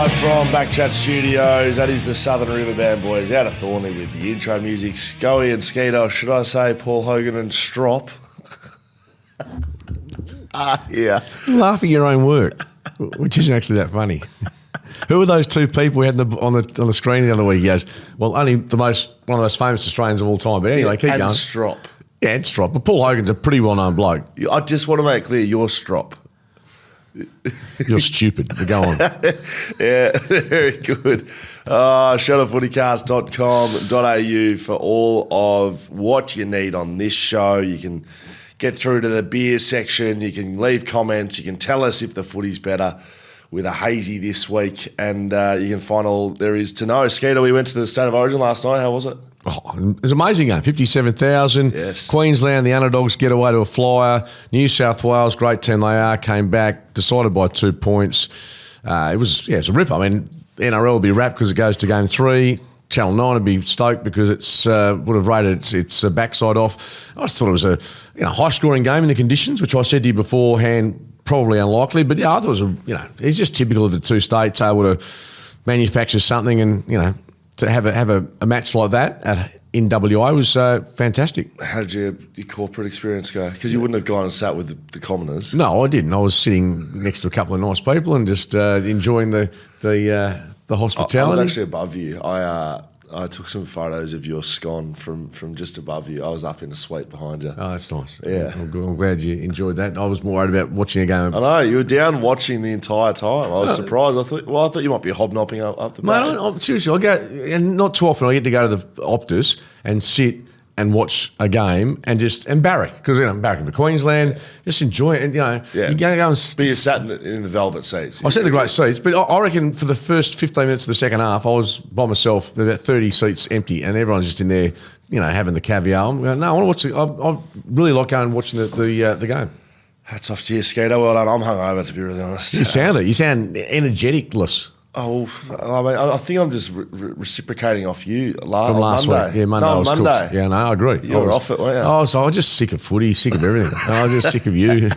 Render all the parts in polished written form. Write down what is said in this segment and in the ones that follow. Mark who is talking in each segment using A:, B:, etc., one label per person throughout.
A: Live from BackChat Studios. That is the Southern River Band boys out of Thornley with the intro music. Scully and Skeeter, should I say Paul Hogan and Strop? Yeah.
B: You laugh at your own work, which isn't actually that funny. Who were those two people we had on the screen the other week? He goes, well, only one of the most famous Australians of all time. But anyway, keep going.
A: Strop.
B: Yeah, and Strop. But Paul Hogan's a pretty well-known bloke.
A: I just want to make clear, you're Strop.
B: You're stupid, but go on.
A: Yeah, very good. FootyCast.com.au for all of what you need on this show. You can get through to the beer section. You can leave comments. You can tell us if the footy's better with a hazy this week. And you can find all there is to know. Skeeter, we went to the State of Origin last night. How was it?
B: Oh, it was an amazing game, 57,000.
A: Yes.
B: Queensland, the underdogs, get away to a flyer. New South Wales, great team they are, came back, decided by 2 points. It was a ripper. I mean, NRL will be wrapped because it goes to game 3. Channel 9 would be stoked because it's would have rated its backside off. I just thought it was a high-scoring game in the conditions, which I said to you beforehand, probably unlikely. But yeah, I thought it was it's just typical of the two states able to manufacture something and to have a match like that in WA was fantastic.
A: How did your corporate experience go? Because you wouldn't have gone and sat with the commoners.
B: No, I didn't. I was sitting next to a couple of nice people and just enjoying the hospitality.
A: I was actually above you. I took some photos of your scone from just above you. I was up in a suite behind you.
B: Oh, that's nice.
A: Yeah.
B: I'm glad you enjoyed that. I was more worried about watching a game.
A: I know, you were down watching the entire time. I was surprised. I thought you might be hobnobbing up the back.
B: Mate, seriously, I go, and not too often I get to go to the Optus and sit and watch a game and barrack, because I'm barracking for Queensland, just enjoy it. And, you go and...
A: But you sat in the velvet seats.
B: I sat in the great seats, but I reckon for the first 15 minutes of the second half, I was by myself, about 30 seats empty, and everyone's just in there, having the caviar. I'm going, no, I want to watch it. I really like going and watching the game.
A: Hats off to you, Skeeter. Well done. I'm hungover, to be really honest.
B: You sound energetic-less.
A: Oh, I mean, I think I'm just reciprocating off you
B: from last
A: Monday.
B: week. Yeah, Monday.
A: No,
B: I was
A: Monday.
B: Cooked. Yeah, no, I agree.
A: You were off it, weren't you?
B: I was just sick of footy, sick of everything. I was just sick of you.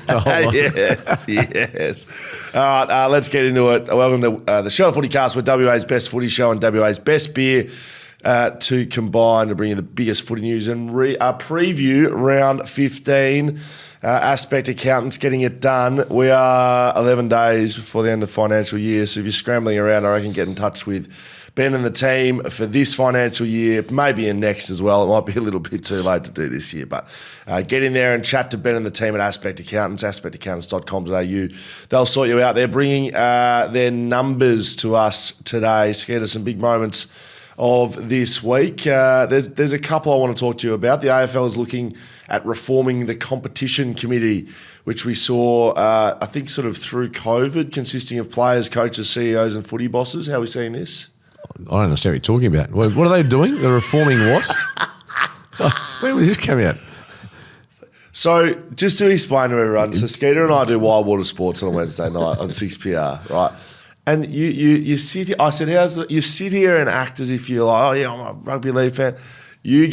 A: Yes. All right, let's get into it. Welcome to the show of FootyCast, with WA's best footy show and WA's best beer to combine to bring you the biggest footy news and preview round 15. Aspect Accountants getting it done. We are 11 days before the end of financial year, so if you're scrambling around, I reckon get in touch with Ben and the team for this financial year, maybe in next as well. It might be a little bit too late to do this year, but get in there and chat to Ben and the team at Aspect Accountants, aspect.accountants.com.au. They'll sort you out. They're bringing their numbers to us today. Scared us some big moments of this week. There's a couple I want to talk to you about. The AFL is looking at reforming the competition committee, which we saw, I think, sort of through COVID, consisting of players, coaches, CEOs and footy bosses. How are we seeing this?
B: I don't understand what you're talking about. What are they doing? They're reforming what? Where did this come out?
A: So just to explain to everyone, so Skeeter and I do Wild Water Sports on a Wednesday night on 6PR, right? And you sit here, I said, you sit here and act as if you're like, oh yeah, I'm a rugby league fan. You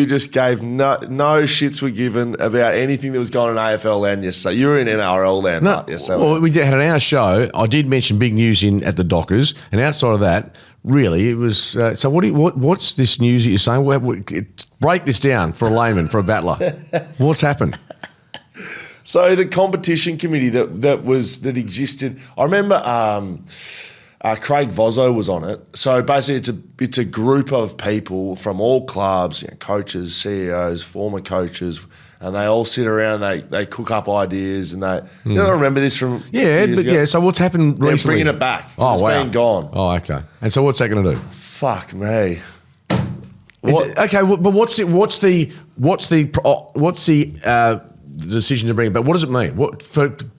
A: just gave no shits were given about anything that was going on in AFL land yesterday. You were in NRL land yesterday.
B: Well, we had an hour show. I did mention big news at the Dockers, and outside of that, really, it was. So what's this news that you're saying? Break this down for a layman, for a battler. What's happened?
A: So the competition committee that existed, I remember Craig Vozzo was on it. So basically it's a group of people from all clubs, coaches, CEOs, former coaches, and they all sit around and they cook up ideas and they you don't remember this from years ago?
B: So what's happened recently?
A: They're bringing it back. It's been gone.
B: Oh, okay. And so what's that going to do?
A: Fuck me.
B: But what's the decision to bring it back? What does it mean?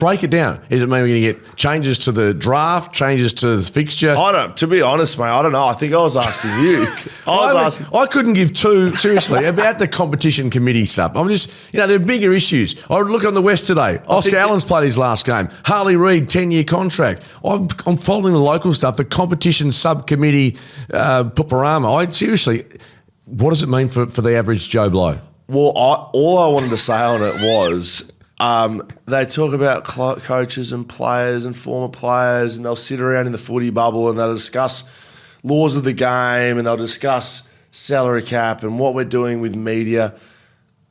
B: Break it down. Does it mean we're going to get changes to the draft, changes to the fixture?
A: To be honest, mate, I don't know. I think I was asking you.
B: I couldn't give two, seriously, about the competition committee stuff. I'm just, there are bigger issues. I look on the West today. Oscar Allen's played his last game. Harley Reid, 10-year contract. I'm following the local stuff, the competition subcommittee, Puparama. Seriously, what does it mean for the average Joe Blow?
A: Well, all I wanted to say on it was They talk about coaches and players and former players, and they'll sit around in the footy bubble and they'll discuss laws of the game and they'll discuss salary cap and what we're doing with media.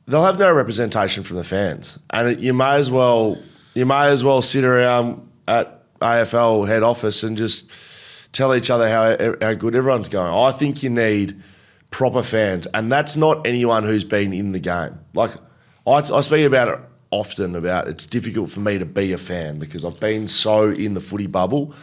A: They'll have no representation from the fans, and you may as well sit around at AFL head office and just tell each other how good everyone's going. I think you need proper fans, and that's not anyone who's been in the game. Like I speak about it often, about it's difficult for me to be a fan because I've been so in the footy bubble.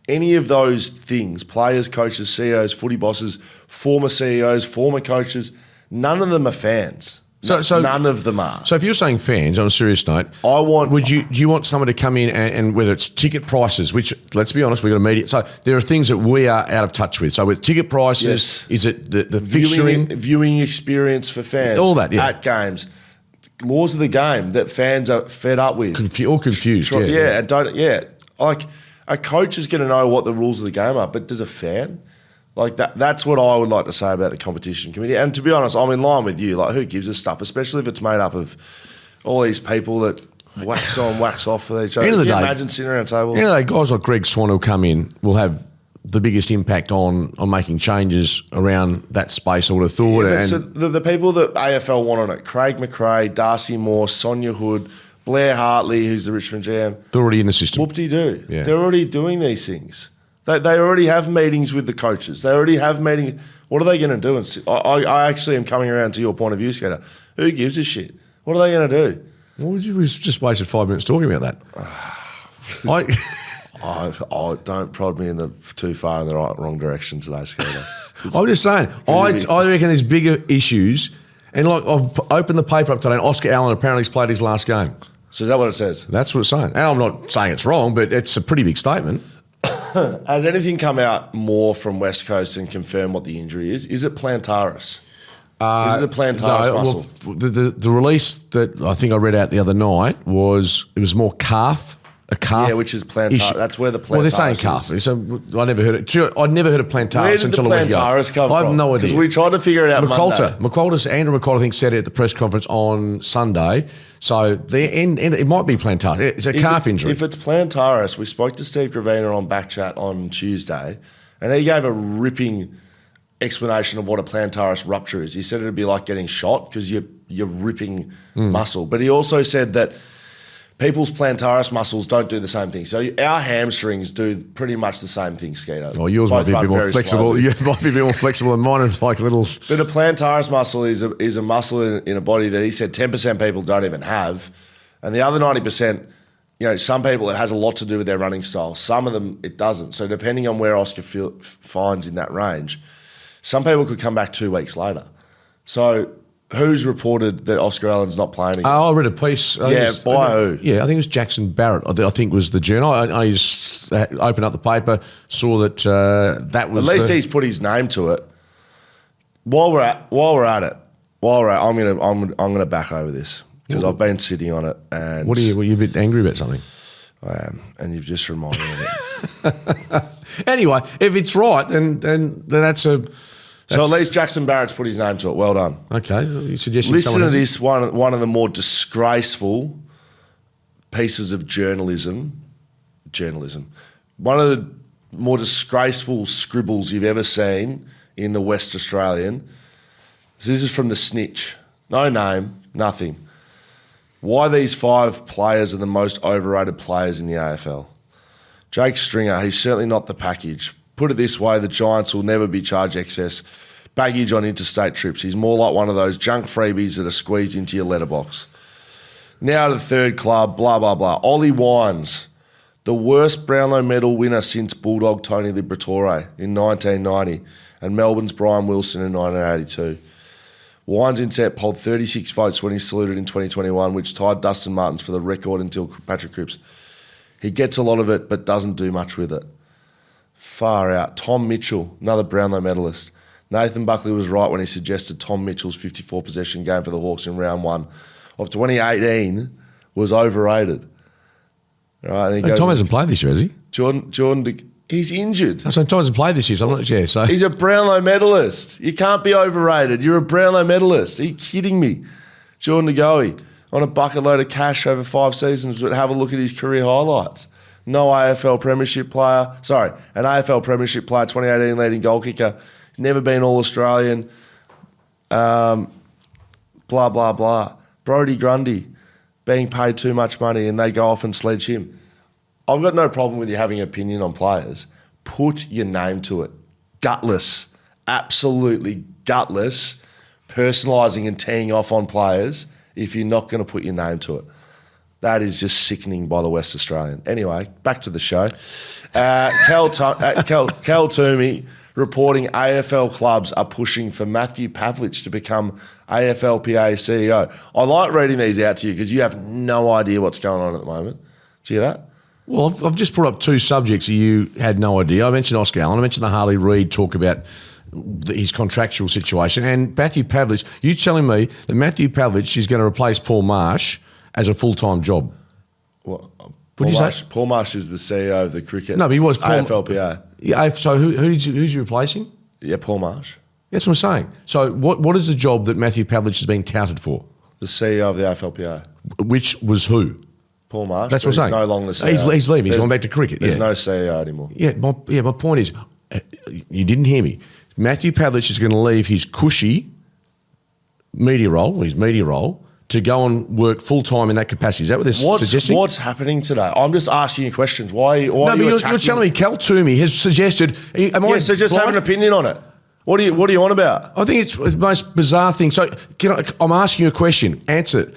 A: Any of those things, players, coaches, CEOs, footy bosses, former CEOs, former coaches, none of them are fans. So none of them are.
B: So if you're saying fans, on a serious note, do you want someone to come in and whether it's ticket prices, which let's be honest, we've got immediate. So there are things that we are out of touch with. So with ticket prices,
A: yes.
B: Is it the fixturing,
A: viewing experience for fans,
B: all that, yeah.
A: At games, laws of the game that fans are fed up with,
B: or confused,
A: like a coach is going to know what the rules of the game are, but does a fan? Like that's what I would like to say about the competition committee. And to be honest, I'm in line with you. Like, who gives a stuff, especially if it's made up of all these people that wax on, wax off for each other.
B: Can you
A: imagine sitting around tables?
B: Guys like Greg Swan who come in will have the biggest impact on making changes around that space, I would have thought.
A: Yeah, so the people that AFL want on it, Craig McRae, Darcy Moore, Sonia Hood, Blair Hartley, who's the Richmond GM.
B: They're already in the system.
A: Whoop-de-doo.
B: Yeah.
A: They're already doing these things. They already have meetings with the coaches. They already have meetings. What are they going to do? And I actually am coming around to your point of view, Skater. Who gives a shit? What are they going to do?
B: Well, we just wasted 5 minutes talking about that.
A: I don't prod me too far in the wrong direction today, Skater.
B: I'm just saying, I reckon there's bigger issues. And like I've opened the paper up today and Oscar Allen apparently has played his last game.
A: So is that what it says?
B: That's what it's saying. And I'm not saying it's wrong, but it's a pretty big statement.
A: Has anything come out more from West Coast and confirm what the injury is? Is it plantaris? Is it the plantaris muscle?
B: Well, the release that I think I read out the other night it was more calf. A calf,
A: yeah, which is plantaris. That's where the plantaris.
B: Well, they're saying calf. So I never heard it. I'd never heard of plantaris
A: Where did
B: until
A: the plantaris come from?
B: I have no idea.
A: Because we tried to figure it out.
B: Andrew McQualter, I think, said it at the press conference on Sunday. So it might be plantaris. It's a calf injury.
A: If it's plantaris, we spoke to Steve Gravina on BackChat on Tuesday, and he gave a ripping explanation of what a plantaris rupture is. He said it'd be like getting shot because you're ripping muscle. But he also said that people's plantaris muscles don't do the same thing. So our hamstrings do pretty much the same thing, Skeeto.
B: Oh, yours might be a bit more flexible. You might be a bit more flexible than mine. It's like a little.
A: But a plantaris muscle is a muscle in a body that he said 10% people don't even have, and the other 90%, some people it has a lot to do with their running style. Some of them it doesn't. So depending on where Oscar finds in that range, some people could come back 2 weeks later. So. Who's reported that Oscar Allen's not playing again?
B: I read a piece.
A: Who?
B: Yeah, I think it was Jackson Barrett. I think was the journal. I just opened up the paper, saw that that was.
A: At least he's put his name to it. While we're at it, I'm gonna back over this because I've been sitting on it. And
B: were you a bit angry about something?
A: I am, and you've just reminded me of it.
B: Anyway, if it's right, then that's a.
A: So at least Jackson Barrett's put his name to it. Well done.
B: Okay, you suggesting
A: listen to this one of the more disgraceful pieces of journalism. One of the more disgraceful scribbles you've ever seen in the West Australian. This is from the Snitch. No name, nothing. Why these 5 players are the most overrated players in the AFL. Jake Stringer, he's certainly not the package. Put it this way, the Giants will never be charged excess baggage on interstate trips. He's more like one of those junk freebies that are squeezed into your letterbox. Now to the third club, blah, blah, blah. Ollie Wines, the worst Brownlow medal winner since Bulldog Tony Liberatore in 1990 and Melbourne's Brian Wilson in 1982. Wines in set polled 36 votes when he saluted in 2021, which tied Dustin Martins for the record until Patrick Cripps. He gets a lot of it but doesn't do much with it. Far out. Tom Mitchell, another Brownlow medalist. Nathan Buckley was right when he suggested Tom Mitchell's 54 possession game for the Hawks in round 1 of 2018 was overrated. Right, and
B: Tom hasn't played this year, has he?
A: Jordan, he's injured.
B: So Tom hasn't played this year, so I'm not sure. So.
A: He's a Brownlow medalist. You can't be overrated. You're a Brownlow medalist. Are you kidding me? Jordan DeGoey. on a bucket load of cash over 5 seasons, but have a look at his career highlights. No AFL premiership player. Sorry, an AFL premiership player, 2018 leading goal kicker. Never been All-Australian. Blah, blah, blah. Brodie Grundy being paid too much money and they go off and sledge him. I've got no problem with you having an opinion on players. Put your name to it. Gutless. Absolutely gutless. Personalising and teeing off on players if you're not going to put your name to it. That is just sickening by the West Australian. Anyway, back to the show. Cal Toomey reporting AFL clubs are pushing for Matthew Pavlich to become AFLPA CEO. I like reading these out to you because you have no idea what's going on at the moment. Do you hear that?
B: Well, I've just brought up 2 subjects you had no idea. I mentioned Oscar Allen. I mentioned the Harley Reid talk about his contractual situation. And Matthew Pavlich, you telling me that Matthew Pavlich is going to replace Paul Marsh as a full-time job?
A: What?
B: Would you say?
A: Paul Marsh is the CEO of the cricket.
B: No, but he was
A: AFLPA.
B: Yeah, so who's you replacing?
A: Yeah, Paul Marsh.
B: That's what I'm saying. So what is the job that Matthew Pavlich is being touted for?
A: The CEO of the AFLPA.
B: Which was who?
A: Paul Marsh.
B: That's what I'm saying.
A: He's no longer the CEO.
B: He's leaving. He's going back to cricket.
A: There's no CEO anymore.
B: Yeah, my point is, you didn't hear me. Matthew Pavlich is going to leave his cushy media role, to go and work full-time in that capacity. Is that what they're suggesting?
A: What's happening today? I'm just asking you questions. Why are you attacking?
B: You're telling me Cal Toomey has suggested...
A: So just have an opinion on it. What are you on about?
B: I think it's the most bizarre thing. So I'm asking you a question. Answer it.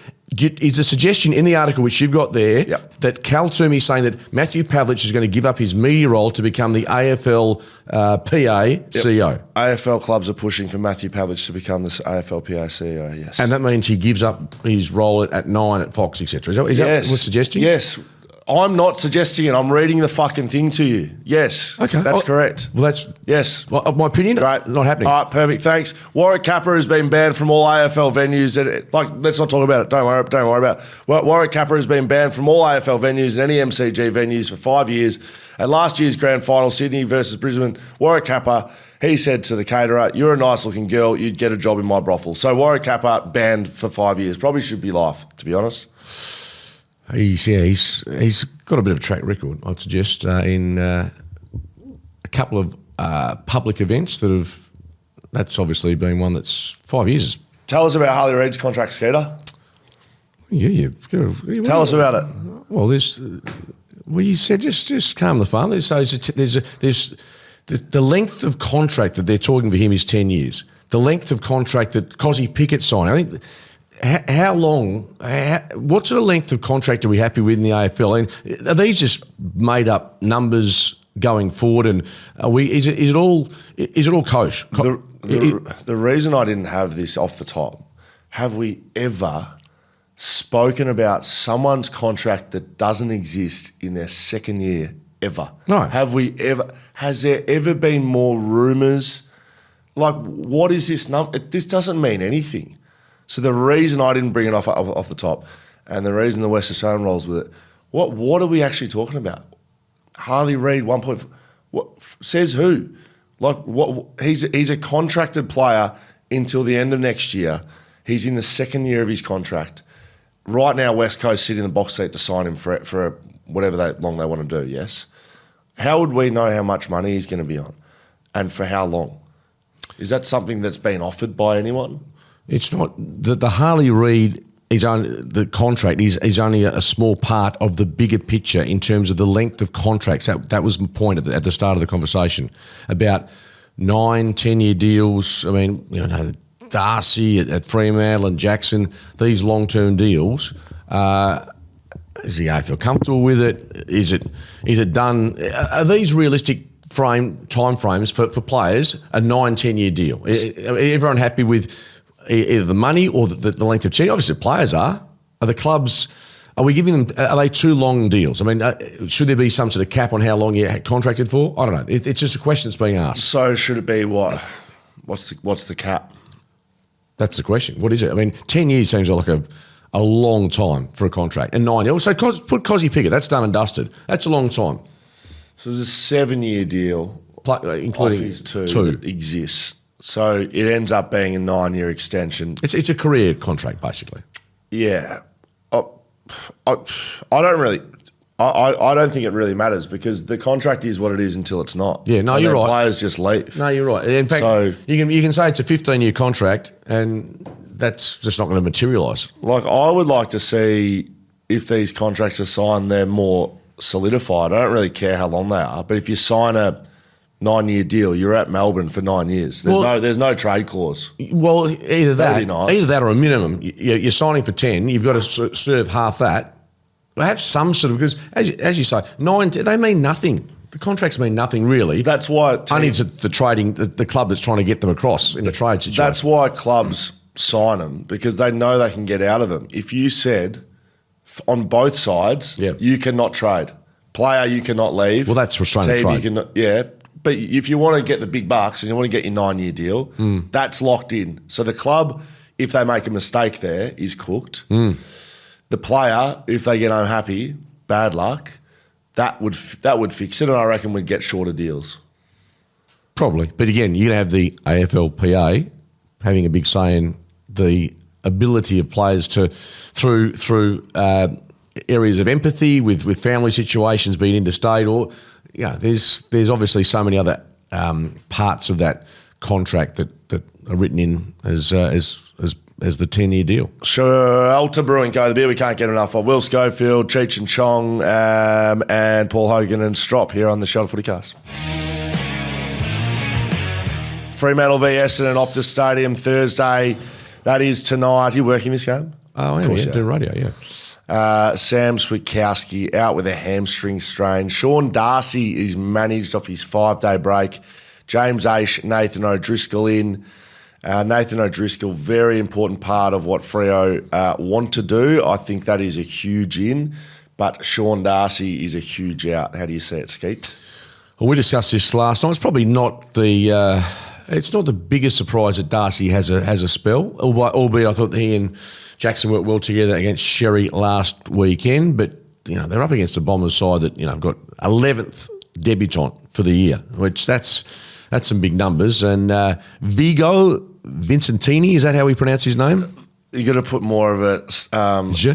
B: Is the suggestion in the article which you've got there that Cal Toomey is saying that Matthew Pavlich is going to give up his media role to become the AFL PA CEO?
A: AFL clubs are pushing for Matthew Pavlich to become the AFL PA CEO, yes.
B: And that means he gives up his role at 9 at Fox, etc. Is that what we're suggesting?
A: Yes. I'm not suggesting it. I'm reading the fucking thing to you. Yes.
B: Okay.
A: That's correct.
B: Well, that's...
A: Yes.
B: Well, my opinion?
A: Great.
B: Not happening.
A: All right, perfect. Thanks. Warwick Capper has been banned from all AFL venues. Let's not talk about it. Don't worry about it. Warwick Capper has been banned from all AFL venues and any MCG venues for 5 years. At last year's grand final, Sydney versus Brisbane, Warwick Capper, he said to the caterer, "You're a nice-looking girl. You'd get a job in my brothel." So Warwick Capper banned for 5 years. Probably should be life, to be honest.
B: He's got a bit of a track record, I'd suggest, in a couple of public events that's obviously been one that's 5 years.
A: Tell us about Harley Reid's contract, Skeeter.
B: Yeah.
A: Tell us about it.
B: Well, you said just calm the phone. There's the length of contract that they're talking for him is 10 years. The length of contract that Cozzy Pickett signed, I think... How long? What sort of length of contract are we happy with in the AFL? And are these just made up numbers going forward? And is it all kosher?
A: The reason I didn't have this off the top, have we ever spoken about someone's contract that doesn't exist in their second year ever?
B: No.
A: Have we ever? Has there ever been more rumours? Like, what is this number? This doesn't mean anything. So the reason I didn't bring it off the top, and the reason the West Australian rolls with it, what are we actually talking about? Harley Reid 1.4. What says who? Like what? He's a contracted player until the end of next year. He's in the second year of his contract. Right now, West Coast sit in the box seat to sign him for whatever long they want to do. Yes. How would we know how much money he's going to be on, and for how long? Is that something that's been offered by anyone?
B: It's not the Harley Reid the contract is only a small part of the bigger picture in terms of the length of contracts. That was my point at the start of the conversation about 9-10-year deals. I mean, Darcy at Fremantle and Jackson, these long-term deals. Is the AFL comfortable with it? Is it done? Are these realistic time frames for players? A 9-10-year deal. Everyone happy with either the money or the length of change? Obviously, players are. Are the clubs? Are we giving them? Are they too long deals? I mean, should there be some sort of cap on how long you're contracted for? I don't know. It's just a question that's being asked.
A: So should it be what? What's the cap?
B: That's the question. What is it? I mean, 10 years seems like a long time for a contract, and 9 years. So put Cozzy Pickett. That's done and dusted. That's a long time.
A: So there's a 7-year deal,
B: including
A: his two that exists. So it ends up being a 9-year extension.
B: It's a career contract, basically.
A: Yeah. I don't really. I don't think it really matters because the contract is what it is until it's not.
B: Yeah, no,
A: and
B: you're right.
A: Players just leave.
B: No, you're right. In fact,
A: So,
B: you can say it's a 15-year contract, and that's just not going to materialise.
A: like, I would like to see if these contracts are signed, they're more solidified. I don't really care how long they are, but if you sign a 9-year deal, you're at Melbourne for 9 years. There's no trade clause.
B: Well, either
A: That'd be nice.
B: either that or a minimum. You're signing for 10. You've got to serve half that. Have some sort of, because as you say, 9. They mean nothing. The contracts mean nothing really.
A: That's why
B: only to the trading, the club that's trying to get them across in a trade situation.
A: That's why clubs sign them, because they know they can get out of them. If you said on both sides, you cannot trade. Player, you cannot leave.
B: Well, that's restraining trade.
A: You cannot, but if you want to get the big bucks and you want to get your 9-year deal, that's locked in. So the club, if they make a mistake there, is cooked. The player, if they get unhappy, bad luck, that would fix it, and I reckon we'd get shorter deals.
B: Probably. But again, you're going to have the AFLPA having a big say in the ability of players to, through areas of empathy with family situations, being interstate, or there's obviously so many other parts of that contract that are written in as the 10-year deal.
A: Sure, Alta Brewing Co., the beer we can't get enough of. Will Schofield, Cheech and Chong, and Paul Hogan and Strop here on the Shelter FootyCast. Fremantle v Essendon, Optus Stadium, Thursday. That is tonight. Are you working this game?
B: Oh, yeah, doing radio, yeah.
A: Sam Switkowski out with a hamstring strain. Sean Darcy is managed off his 5-day break. James Aish, Nathan O'Driscoll in. Nathan O'Driscoll, very important part of what Freo want to do. I think that is a huge in, but Sean Darcy is a huge out. How do you see it, Skeet?
B: Well, we discussed this last night. It's probably not the biggest surprise that Darcy has a spell, albeit I thought he and Jackson worked well together against Sherry last weekend. But they're up against a Bombers side that got 11th debutant for the year, which that's some big numbers. And Vigo Vincentini, is that how we pronounce his name?
A: You got to put more of a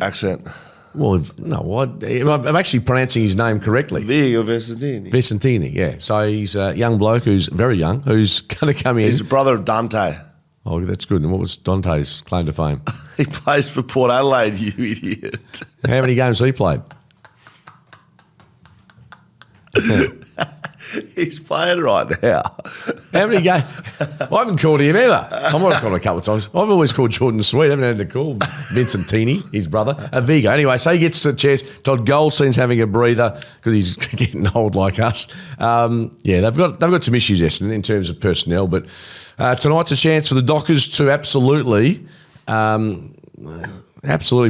A: accent.
B: Well, no, I'm actually pronouncing his name correctly.
A: Vigo Vincentini.
B: Vincentini, yeah. So he's a young bloke who's very young, who's going to come in.
A: He's the brother of Dante.
B: Oh, that's good. And what was Dante's claim to fame?
A: He plays for Port Adelaide, you idiot.
B: How many games has he played?
A: He's playing right now.
B: How many games? I haven't called him ever. I might have called him a couple of times. I've always called Jordan Sweet. I haven't had to call Vincentini, his brother. Vigo. Anyway, so he gets a chance. Todd Goldstein's having a breather because he's getting old like us. They've got some issues, Essendon, in terms of personnel. But tonight's a chance for the Dockers to absolutely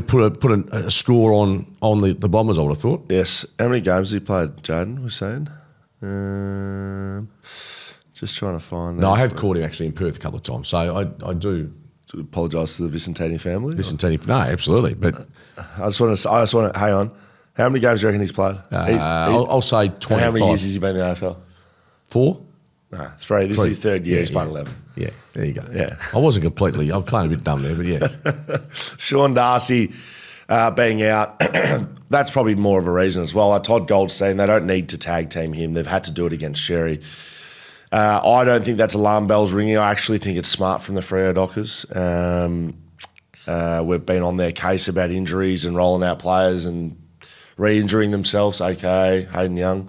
B: put a score on the Bombers, I would have thought.
A: Yes. How many games has he played, Jaden, we're saying? Just trying to find that.
B: No, I have called him actually in Perth a couple of times, so I do
A: apologise to the Vicentini family.
B: No, absolutely. But
A: I just want to hang on. How many games do you reckon he's played?
B: I'll say 25.
A: How many years has he been in the AFL?
B: 4?
A: No, 3. This is his third year.
B: Yeah,
A: he's played 11.
B: Yeah, there you go.
A: Yeah.
B: I wasn't completely. I'm playing a bit dumb there, but yeah.
A: Sean Darcy being out, that's probably more of a reason as well. Todd Goldstein, they don't need to tag team him. They've had to do it against Sherry. I don't think that's alarm bells ringing. I actually think it's smart from the Freo Dockers. We've been on their case about injuries and rolling out players and re-injuring themselves, aka Hayden Young.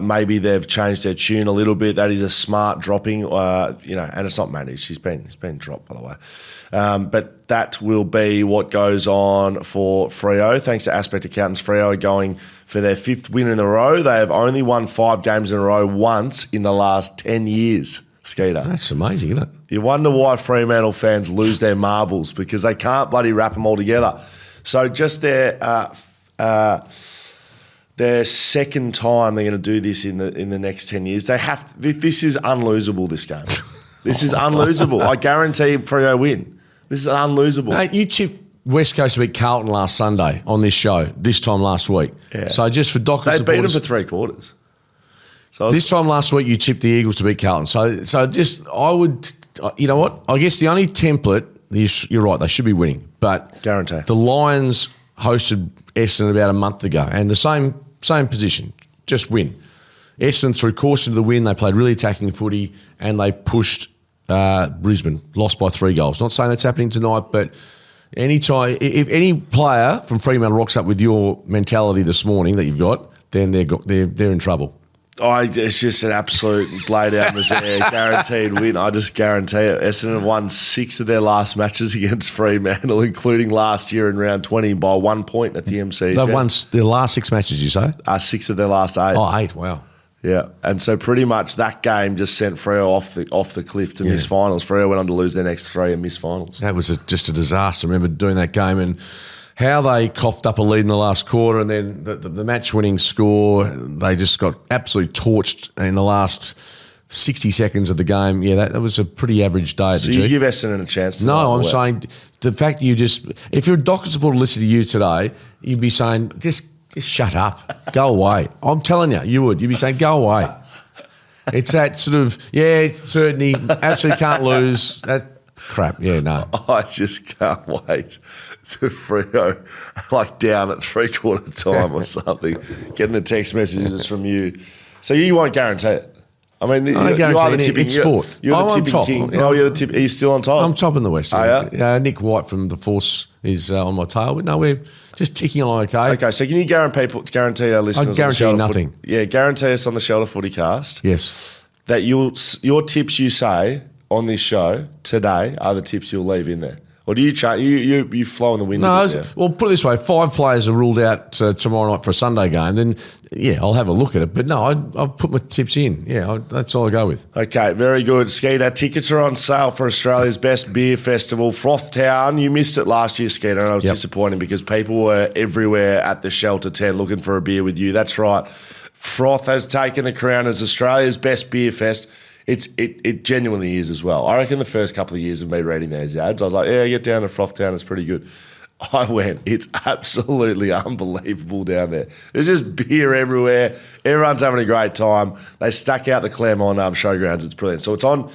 A: Maybe they've changed their tune a little bit. That is a smart dropping, and it's not managed. He's been dropped, by the way. But that will be what goes on for Freo. Thanks to Aspect Accountants, Freo are going for their 5th win in a row. They have only won 5 games in a row once in the last 10 years, Skeeter.
B: That's amazing, isn't it? You
A: wonder why Fremantle fans lose their marbles, because they can't bloody wrap them all together. So just their second time they're going to do this in the next 10 years. They have to, this is unlosable, this game. This is unlosable. I guarantee Freo win. This is unlosable.
B: Hey, you chipped West Coast to beat Carlton last Sunday on this show, this time last week.
A: Yeah.
B: So just for Dockers
A: they beat them for 3 quarters. So
B: this time last week you chipped the Eagles to beat Carlton. So just, I would, you know what? I guess the only template, you're right, they should be winning. But
A: guarantee
B: the Lions hosted Essendon about a month ago, and the same position, just win. Essendon threw caution to the wind. They played really attacking footy, and they pushed Brisbane, lost by 3 goals. Not saying that's happening tonight, but anytime, if any player from Fremantle rocks up with your mentality this morning that you've got, then they're in trouble.
A: It's just an absolute lay down misère, guaranteed win. I just guarantee it. Essendon have won 6 of their last matches against Fremantle, including last year in round 20 by 1 point at the MCG.
B: They've won their last 6 matches, you say?
A: 6 of their last 8.
B: Oh, 8, wow.
A: Yeah, and so pretty much that game just sent Freo off the cliff to miss finals. Freo went on to lose their next 3 and miss finals.
B: That was just a disaster. I remember doing that game and how they coughed up a lead in the last quarter, and then the match-winning score, they just got absolutely torched in the last 60 seconds of the game. Yeah, that was a pretty average day at the G.
A: So you give Essendon a chance to...
B: No, I'm saying the fact you just... If you're a Docker supporter listening to you today, you'd be saying, just shut up. Go away. I'm telling you, you would. You'd be saying, go away. It's that sort of, certainly, absolutely can't lose. That crap. Yeah, no.
A: I just can't wait to Freo, down at 3/4 time or something, getting the text messages from you. So you won't guarantee it? I mean, you are the tipping...
B: It's sport.
A: You're the tipping
B: top.
A: king. You're the tip. Are you still on top?
B: I'm top in the West.
A: Oh, yeah?
B: Nick White from The Force is on my tail. But no, we're just ticking along okay.
A: Okay, so can you guarantee our listeners...
B: I guarantee you nothing.
A: Guarantee us on the Shelter FootyCast...
B: Yes.
A: ...that your tips you say on this show today are the tips you'll leave in there. Or do you you flow in the wind?
B: No, well, put it this way: 5 players are ruled out tomorrow night for a Sunday game. Then, I'll have a look at it. But no, I'll put my tips in. That's all I go with.
A: Okay, very good. Skeeter, tickets are on sale for Australia's best beer festival, Froth Town. You missed it last year, Skeeter, and I was disappointed because people were everywhere at the Shelter tent looking for a beer with you. That's right. Froth has taken the crown as Australia's best beer fest. It genuinely is as well. I reckon the first couple of years of me reading those ads, I was like, get down to Froth Town, it's pretty good. I went, it's absolutely unbelievable down there. There's just beer everywhere. Everyone's having a great time. They stack out the Claremont showgrounds. It's brilliant. So it's on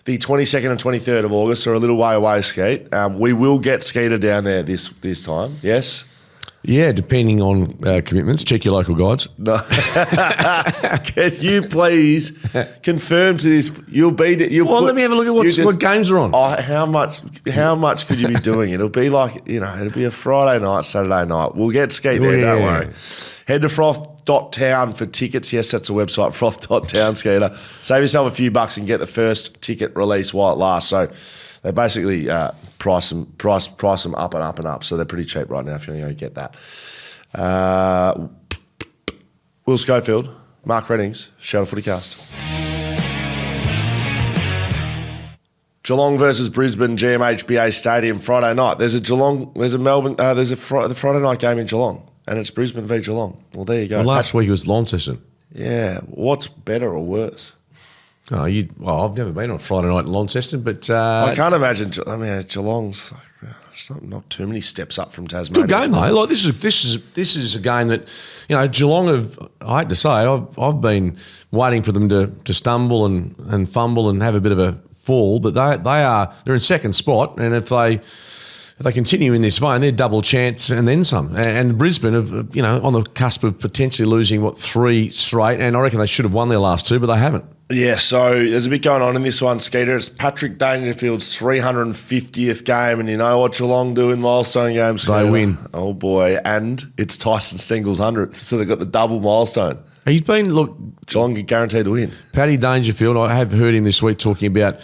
A: the 22nd and 23rd of August, so a little way away, Skeet. We will get Skeeter down there this time, yes?
B: Yeah, depending on commitments. Check your local guides.
A: No. Can you please confirm to this?
B: Let me have a look at what games are on.
A: How much could you be doing? It'll be like, it'll be a Friday night, Saturday night. We'll get Skeet there, don't worry. Head to froth.town for tickets. Yes, that's a website, froth.town, Skeeter. Save yourself a few bucks and get the first ticket release while it lasts. So they basically price them up and up and up. So they're pretty cheap right now if you want to go get that. Will Schofield, Mark Reddings, Shelter FootyCast. Geelong versus Brisbane, GMHBA Stadium, Friday night. There's the Friday night game in Geelong, and it's Brisbane v Geelong. Well, there you go.
B: Well, last week it was Launceston.
A: Yeah. What's better or worse?
B: I've never been on Friday night in Launceston, but
A: I can't imagine. Geelong's not too many steps up from Tasmania.
B: Good game, though. Like this is a game that Geelong have. I hate to say, I've been waiting for them to stumble and fumble and have a bit of a fall, but they're in second spot, and if they continue in this vein, they're double chance and then some. And Brisbane have, on the cusp of potentially losing 3 straight, and I reckon they should have won their last 2, but they haven't. Yeah,
A: so there's a bit going on in this one, Skeeter. It's Patrick Dangerfield's 350th game, and you know what Geelong do in milestone games?
B: They win.
A: Oh, boy. And it's Tyson Stengel's 100th, so they've got the double milestone.
B: Geelong
A: guaranteed to win.
B: Paddy Dangerfield, I have heard him this week talking about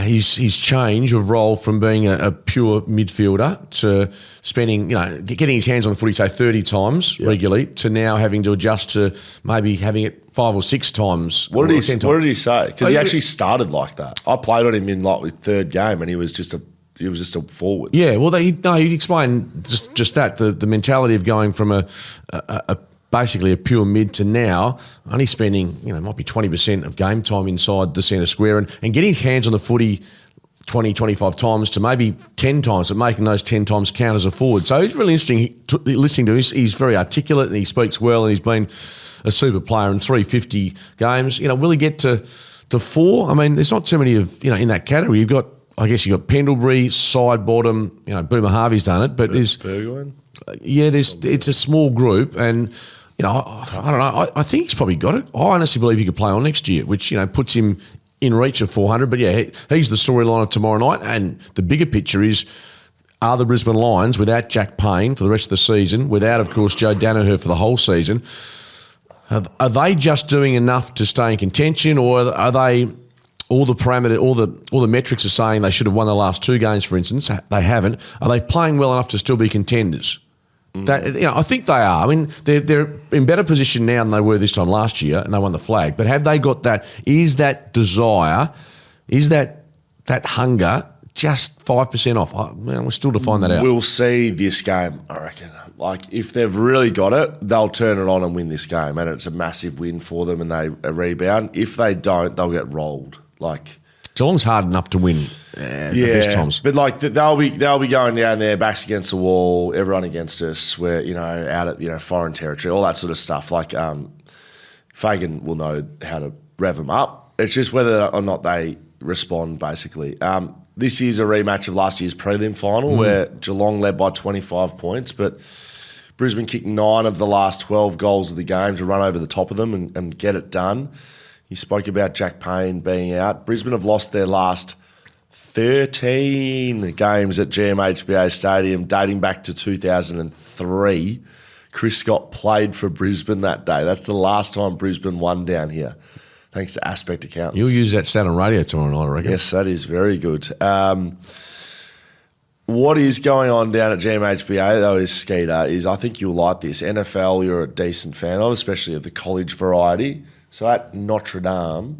B: his change of role from being a pure midfielder to spending, getting his hands on the footy, say 30 times regularly, to now having to adjust to maybe having it 5 or 6 times.
A: What did he say? Because he actually started like that. I played on him in his 3rd game, and he was just a forward.
B: Yeah, well, he'd explain just that the mentality of going from a basically a pure mid to now only spending, might be 20% of game time inside the centre square and getting his hands on the footy 20, 25 times to maybe 10 times, but making those 10 times count as a forward. So it's really interesting listening to him. He's very articulate and he speaks well, and he's been a super player in 350 games. Will he get to 4? I mean, there's not too many of, in that category. You've got Pendlebury, side bottom, Boomer Harvey's done it, but there's...
A: Burgoyne?
B: it's a small group, and I don't know. I think he's probably got it. I honestly believe he could play on next year, which puts him in reach of 400. But yeah, he's the storyline of tomorrow night. And the bigger picture is, are the Brisbane Lions, without Jack Payne for the rest of the season, without, of course, Joe Danaher for the whole season, are they just doing enough to stay in contention, or are they all the metrics are saying they should have won the last 2 games, for instance? They haven't. Are they playing well enough to still be contenders? I think they are. I mean, they're in better position now than they were this time last year, and they won the flag. But have they got that? Is that desire? Is that hunger just 5% off? We're still to find that out.
A: We'll see this game, I reckon. Like, if they've really got it, they'll turn it on and win this game, and it's a massive win for them, and they rebound. If they don't, they'll get rolled. Like,
B: Geelong's hard enough to win. The best times.
A: But like they'll be going down there, backs against the wall, everyone against us. We're out at foreign territory, all that sort of stuff. Like Fagan will know how to rev them up. It's just whether or not they respond. Basically, this is a rematch of last year's prelim final where Geelong led by 25 points, but Brisbane kicked 9 of the last 12 goals of the game to run over the top of them and get it done. You spoke about Jack Payne being out. Brisbane have lost their last 13 games at GMHBA Stadium dating back to 2003. Chris Scott played for Brisbane that day. That's the last time Brisbane won down here, thanks to Aspect Accountants.
B: You'll use that stat on radio tomorrow night, I reckon.
A: Yes, that is very good. What is going on down at GMHBA, though, is Skeeter, is I think you'll like this. NFL, you're a decent fan of, especially of the college variety. So at Notre Dame,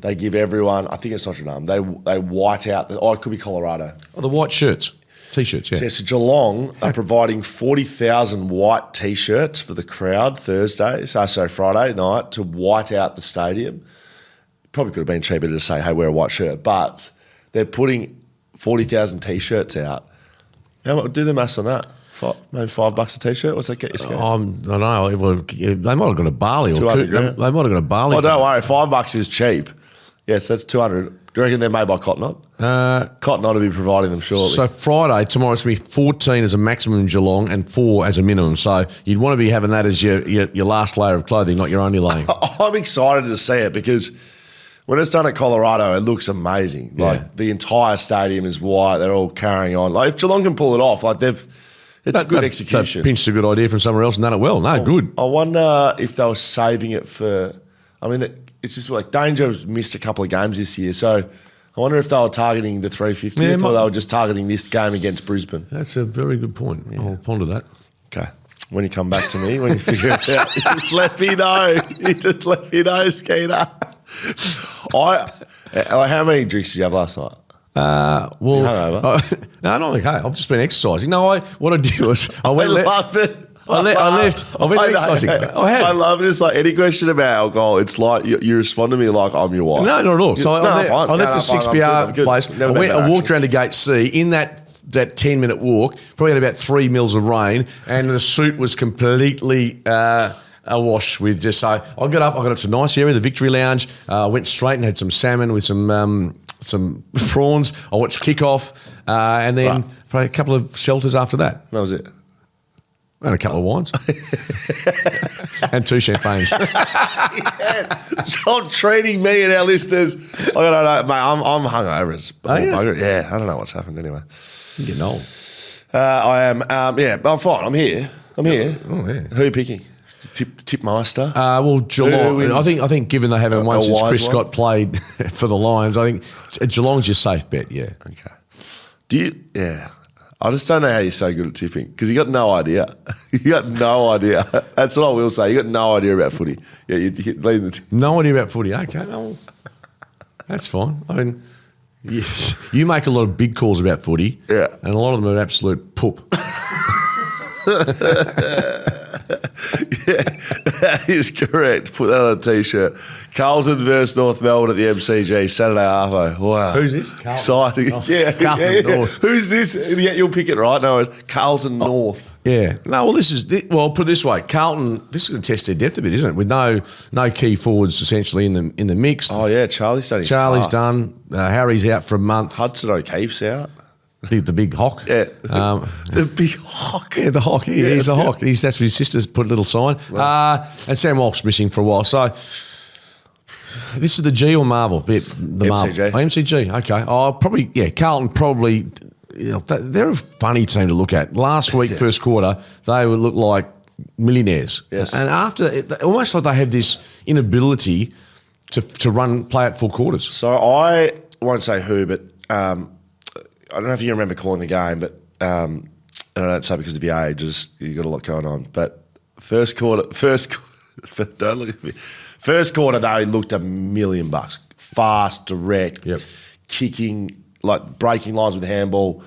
A: they give everyone, I think it's Notre Dame, they white out, it could be Colorado.
B: Oh, the white shirts. T-shirts, yeah.
A: So Geelong are providing 40,000 white T-shirts for the crowd Friday night to white out the stadium. Probably could have been cheaper to say, hey, wear a white shirt, but they're putting 40,000 T-shirts out. Do the maths on that. Maybe $5 a T-shirt. What's that get you scared?
B: I don't know. They might have gone to Bali. They might have gone to Bali.
A: Oh, don't worry. $5 is cheap. Yes, that's 200. Do you reckon they're made by Cotton On? Cotton On will be providing them shortly.
B: So Friday, tomorrow, it's going to be 14 as a maximum in Geelong and 4 as a minimum. So you'd want to be having that as your last layer of clothing, not your only laying.
A: I'm excited to see it because when it's done at Colorado, it looks amazing. Like the entire stadium is white. They're all carrying on. Like if Geelong can pull it off, it's a good execution.
B: They pinched a good idea from somewhere else and done it well. No, good.
A: I wonder if they were saving it for... I mean, it's just like Danger's missed a couple of games this year, so I wonder if they were targeting the 350th or they were just targeting this game against Brisbane.
B: That's a very good point. Yeah. I'll ponder that.
A: Okay. When you come back to me, when you figure it out, you just let me know. Skeeter. How many drinks did you have last night?
B: No, not okay. I've just been exercising. No, what I did was I went.
A: I love it.
B: I left. I've been exercising.
A: I love it. It's like any question about alcohol. It's like you respond to me like I'm your wife.
B: No, not at all. So I left the 6PR place. I walked around to Gate C. In that 10-minute walk, probably had about 3 mils of rain, and the suit was completely awash with just. So I got up to a nice area, the Victory Lounge. Went straight and had some salmon with some prawns. I watched kickoff, and then probably a couple of shelters after that.
A: That was it.
B: And a couple of wines. And 2 champagnes.
A: Stop treating me and our listeners. I don't know, mate. I'm hungover. Yeah, I don't know what's happened anyway.
B: You're getting old.
A: I am. But I'm fine. I'm here.
B: Oh, yeah.
A: Who are you picking? Tipmeister?
B: Well, Geelong. I think given they haven't won since Chris Scott played for the Lions, I think Geelong's your safe bet, yeah.
A: Okay. Do you... Yeah. I just don't know how you're so good at tipping because you got no idea. You got no idea. That's what I will say. You got no idea about footy. Yeah, you're leading the team.
B: No idea about footy. Okay, well, that's fine. I mean, you make a lot of big calls about footy, and a lot of them are absolute poop. Yeah, that is correct. Put that on a T-shirt. Carlton versus North Melbourne at the MCG, Saturday arvo. Wow. Who's this? Carlton.
A: Exciting. Oh,
B: Carlton North.
A: Who's this? Yeah, you'll pick it right. No, it's Carlton North.
B: Yeah. No, well, put it this way. Carlton, this is going to test their depth a bit, isn't it? With no key forwards essentially in the mix.
A: Oh, yeah. Charlie's done his
B: done. Harry's out for a month.
A: Hudson O'Keefe's out.
B: the big hock.
A: Yeah. The big hock.
B: Yeah, the hock. He's a hock. That's what his sister's put a little sign. And Sam Walsh missing for a while. So this is the G or Marvel bit? The
A: MCG.
B: Marvel. MCG. Okay. Probably, yeah, Carlton probably, they're a funny team to look at. Last week, first quarter, they would look like millionaires.
A: Yes.
B: And after, almost like they have this inability to play at full quarters.
A: So I won't say who, but I don't know if you remember calling the game, but and I don't say because of your age, you got a lot going on. But first quarter, don't look at me. First quarter, they looked $1 million. Fast, direct, kicking, like breaking lines with handball.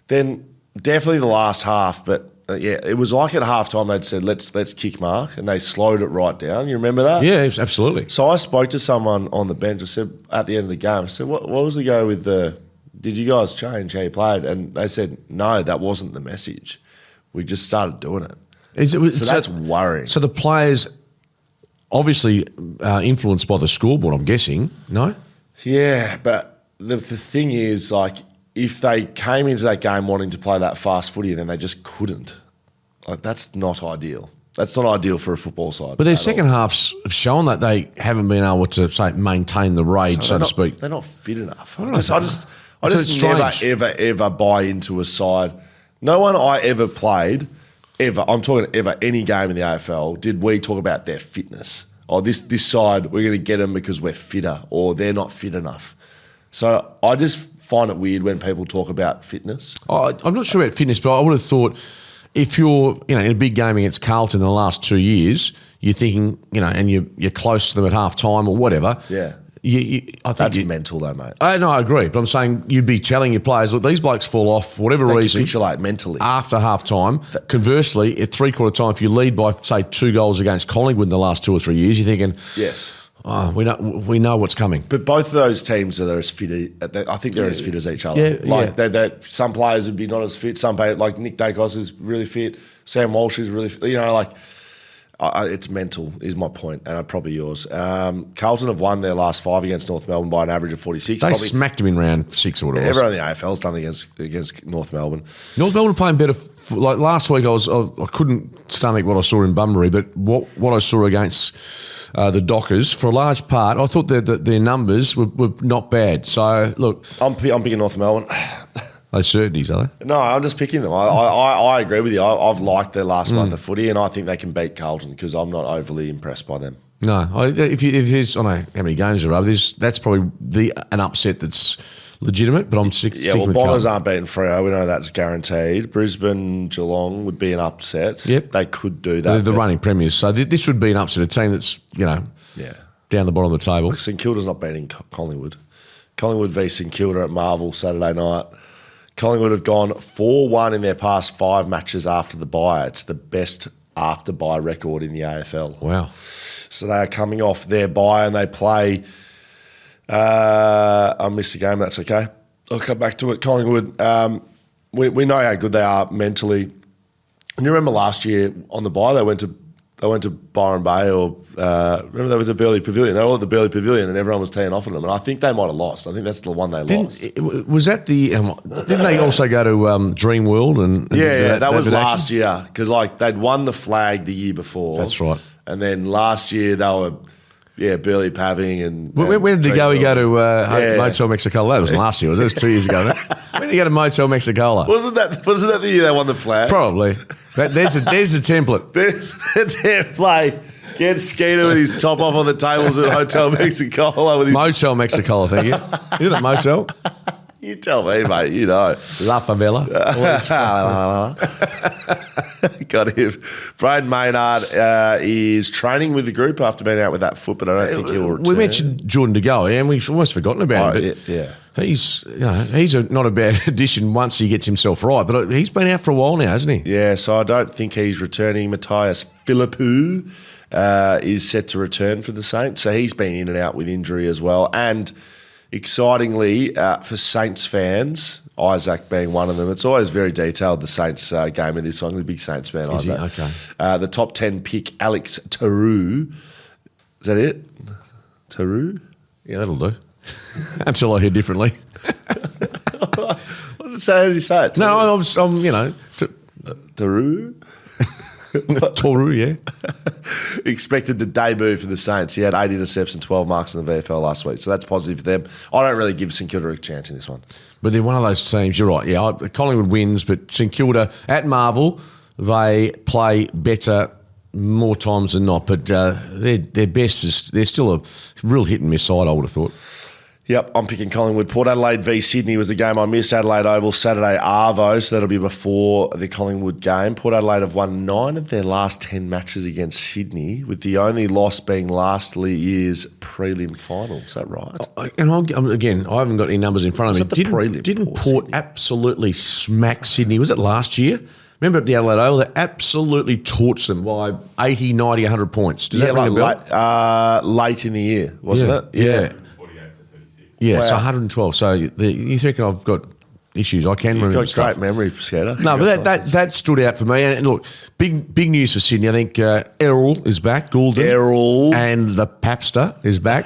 A: Then definitely the last half, but it was like at halftime they'd said, let's kick mark, and they slowed it right down. You remember that?
B: Yeah, absolutely.
A: So I spoke to someone on the bench. I said, at the end of the game, I said, what was the go with did you guys change how you played? And they said, no, that wasn't the message. We just started doing it. So that's worrying.
B: So the players obviously influenced by the scoreboard, I'm guessing, no?
A: Yeah, but the thing is, like, if they came into that game wanting to play that fast footy, then they just couldn't. Like, that's not ideal. That's not ideal for a football side.
B: But their second halves have shown that they haven't been able to, say, maintain the rage, so to speak.
A: They're not fit enough. I just never, ever buy into a side. No one I ever played, ever, I'm talking ever, any game in the AFL, did we talk about their fitness. Or this side, we're going to get them because we're fitter, or they're not fit enough. So I just find it weird when people talk about fitness.
B: I'm not sure about fitness, but I would have thought if you're in a big game against Carlton in the last 2 years, you're thinking, and you're close to them at half time or whatever.
A: Yeah.
B: I think
A: that's mental though, mate.
B: No, I agree. But I'm saying you'd be telling your players, look, these blokes fall off for whatever reason.
A: Capitulate mentally.
B: After half time. Conversely, at three-quarter time, if you lead by, say, 2 goals against Collingwood in the last 2 or 3 years, you're thinking,
A: yes,
B: we know what's coming.
A: But both of those teams are as fit. I think they're as fit as each other.
B: Yeah,
A: some players would be not as fit. Some players, like Nick Dacos is really fit. Sam Walsh is really fit. It's mental is my point, and probably yours. Carlton have won their last 5 against North Melbourne by an average of 46.
B: They smacked them in round 6 or whatever.
A: Everyone in the AFL's done against North Melbourne.
B: North Melbourne playing better. Like last week, I couldn't stomach what I saw in Bunbury, but what I saw against the Dockers, for a large part, I thought that their numbers were not bad. So look,
A: I'm picking North Melbourne.
B: Those certainties, are they?
A: No, I'm just picking them. I agree with you. I've liked their last month of footy, and I think they can beat Carlton because I'm not overly impressed by them.
B: No, if there's, I don't know how many games there are. That's probably an upset that's legitimate. But I'm sticking with Carlton.
A: Bombers aren't beating Freo. We know that's guaranteed. Brisbane, Geelong would be an upset.
B: Yep,
A: they could do that.
B: They're the running premiers, so this would be an upset. A team that's down the bottom of the table.
A: St Kilda's not beating Collingwood. Collingwood v St Kilda at Marvel Saturday night. Collingwood have gone 4-1 in their past 5 matches after the bye. It's the best after-bye record in the AFL.
B: Wow.
A: So they are coming off their bye and they play... I missed a game, that's okay. I'll come back to it. Collingwood, we know how good they are mentally. And you remember last year on the bye, they went to Byron Bay or... remember they went to Burleigh Pavilion. They were all at the Burleigh Pavilion and everyone was teeing off at them. And I think they might have lost. I think that's the one they lost.
B: Was that the... didn't they also go to Dream World?
A: That was last year because they'd won the flag the year before.
B: That's right.
A: And then last year they were... Burleigh Paving and...
B: Where did he go? He go to Motel Mexicola. That was last year. It was 2 years ago. When did he go to Motel Mexicola?
A: Wasn't that the year they won the flag?
B: Probably. There's the template.
A: There's the template. Get Skeeter with his top off on the tables at Hotel Mexicola.
B: Motel Mexicola, thank you. Isn't it Motel?
A: You tell me, mate. You know.
B: La Favela.
A: Got him. Braden Maynard is training with the group after being out with that foot, but I don't think he'll return.
B: We mentioned Jordan De Goey, and we've almost forgotten about him. He's not a bad addition once he gets himself right, but he's been out for a while now, hasn't he?
A: Yeah, so I don't think he's returning. Matthias Philippou is set to return for the Saints, so he's been in and out with injury as well. And excitingly, for Saints fans, Isaac being one of them, it's always very detailed, the Saints game in this one. I'm a big Saints fan, Isaac.
B: Okay.
A: The top 10 pick, Alex Tarou. Is that it? Tarou?
B: Yeah, that'll do. Until I hear differently.
A: So how did you say it?
B: No, I'm you know,
A: Taru?
B: Toru, yeah.
A: Expected to debut for the Saints. He had 8 intercepts and 12 marks in the VFL last week, so that's positive for them. I don't really give St Kilda a chance in this one.
B: But they're one of those teams, you're right, yeah, Collingwood wins, but St Kilda, at Marvel, they play better more times than not, but their best is, they're still a real hit and miss side, I would have thought.
A: Yep, I'm picking Collingwood. Port Adelaide v Sydney was the game I missed. Adelaide Oval, Saturday Arvo, so that'll be before the Collingwood game. Port Adelaide have won 9 of their last 10 matches against Sydney, with the only loss being last year's prelim final. Is that right?
B: And again, I haven't got any numbers in front of me. Didn't Port absolutely smack Sydney? Was it last year? Remember at the Adelaide Oval, they absolutely torched them by 80, 90, 100 points. Does that ring a bell?
A: Late in the year, wasn't it?
B: Yeah. Yeah,
A: Wow.
B: it's 112. So you think I've got issues? I can remember.
A: You've got great memory, Skater.
B: No, but that stood out for me. And look, big news for Sydney. I think Errol is back. Goulden.
A: Errol.
B: And the Papster is back.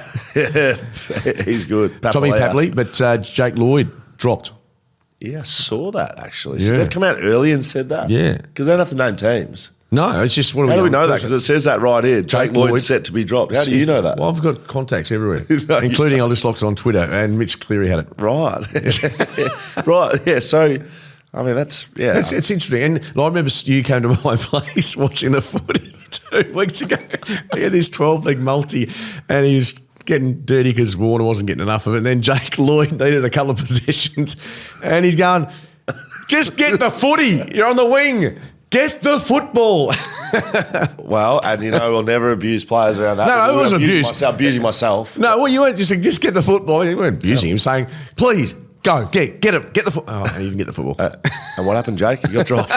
A: He's good.
B: Tommy Papley. But Jake Lloyd dropped.
A: Yeah, I saw that actually. So
B: Yeah.
A: they've come out early and said that.
B: Yeah.
A: Because they don't have to name teams.
B: No, it's just what
A: How do we know that? Because it says that right here. Jake Lloyd's set to be dropped. How do you know that?
B: Well, I've got contacts everywhere,
A: No, you
B: including I just locked it on Twitter, and Mitch Cleary had it.
A: Right. Right, yeah. So, I mean, that's, yeah.
B: It's interesting. And I remember you came to my place watching the footy 2 weeks ago. He had this 12-leg multi, and he was getting dirty because Warner wasn't getting enough of it. And then Jake Lloyd needed a couple of possessions, and he's going, just get the footy. You're on the wing. Get the football.
A: Well, and you know, we'll never abuse players around that.
B: No, it wasn't abuse.
A: Abusing myself.
B: No, well, you weren't just get the football. You weren't abusing him, saying, please, go, get it, get the football. Oh, and you didn't get the football.
A: And what happened, Jake? You got dropped.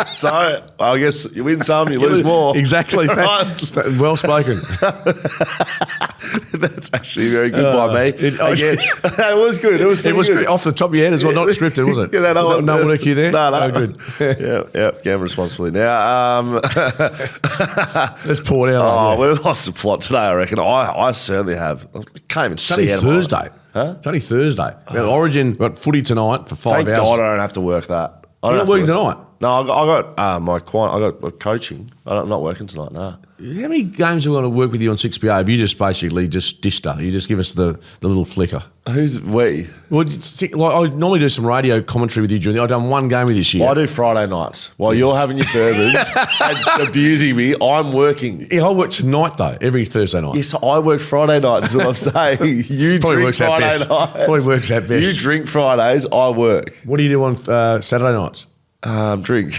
A: So, I guess you win some, you lose more.
B: Exactly.
A: Right.
B: Well spoken.
A: That's actually very good by me. It was good. It was pretty good.
B: Off the top of your head as well, not scripted, was it?
A: Yeah,
B: no work you there?
A: No.
B: Oh, good.
A: Yeah, gamble responsibly. Now,
B: let's pour it out.
A: Oh, we've lost the plot today, I reckon. I certainly have. I can't even
B: It's only
A: see it.
B: Thursday.
A: Huh?
B: It's only Thursday. We got Origin, we've got footy tonight for 5
A: Thank
B: hours.
A: God I don't have to work that.
B: You're not working tonight?
A: No, I got my client. I got coaching. I'm not working tonight. No.
B: How many games are we going to work with you on 6BA? Have you just basically just dished her? You just give us the little flicker.
A: Who's we?
B: Well, I normally do some radio commentary with you during the. I've done one game with you this year.
A: Well, I do Friday nights while you're having your bourbons and abusing me. I'm working.
B: Yeah, I work tonight though, every Thursday night.
A: Yes, I work Friday nights. Is what I'm saying. You
B: Probably
A: drink
B: works out
A: Friday
B: best.
A: nights.
B: Probably works out best.
A: You drink Fridays. I work.
B: What do you do on Saturday nights?
A: Drink.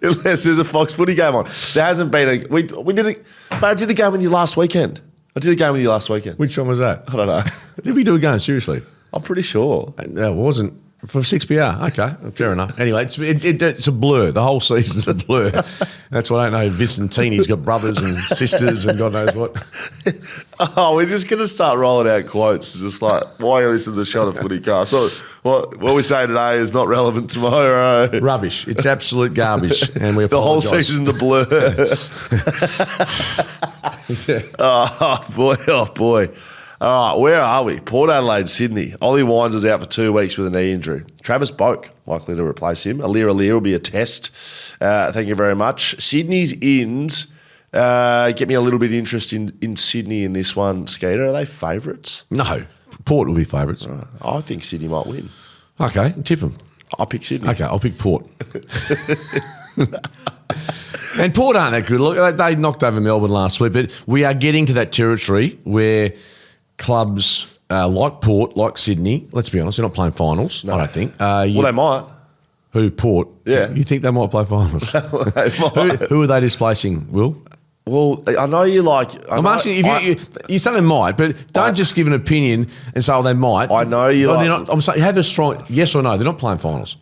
A: Unless there's a Fox footy game on. There hasn't been a. We did it. But I did a game with you last weekend. Which one was that?
B: I don't know. Did we do a game? Seriously?
A: I'm pretty sure.
B: No, it wasn't. For 6PR. Okay, fair enough. Anyway, it's a blur. The whole season's a blur. That's why I don't know. Vicentini's got brothers and sisters and God knows what.
A: Oh, we're just going to start rolling out quotes. It's just like, why you listen to the Shot of FootyCast? So what we say today is not relevant tomorrow.
B: Rubbish. It's absolute garbage. And we
A: The whole
B: apologise.
A: season's a blur. Oh, boy. All right, where are we? Port Adelaide, Sydney. Ollie Wines is out for 2 weeks with a knee injury. Travis Boak likely to replace him. Alir will be a test. Thank you very much. Sydney's ins get me a little bit interested in Sydney in this one. Skater, are they favourites?
B: No. Port will be favourites.
A: Right. I think Sydney might win.
B: Okay, tip them.
A: I'll pick Sydney.
B: Okay, I'll pick Port. And Port aren't that good. Look, they knocked over Melbourne last week, but we are getting to that territory where clubs like Port, like Sydney, let's be honest, they're not playing finals, I don't think.
A: Well, they might.
B: Who, Port?
A: Yeah.
B: You think they might play finals?
A: They might.
B: Who are they displacing, Will?
A: Well, I know you like...
B: I'm asking, you say they might, but don't just give an opinion and say, oh, they might.
A: I know you like...
B: Not, I'm saying, have a strong yes or no. They're not playing finals.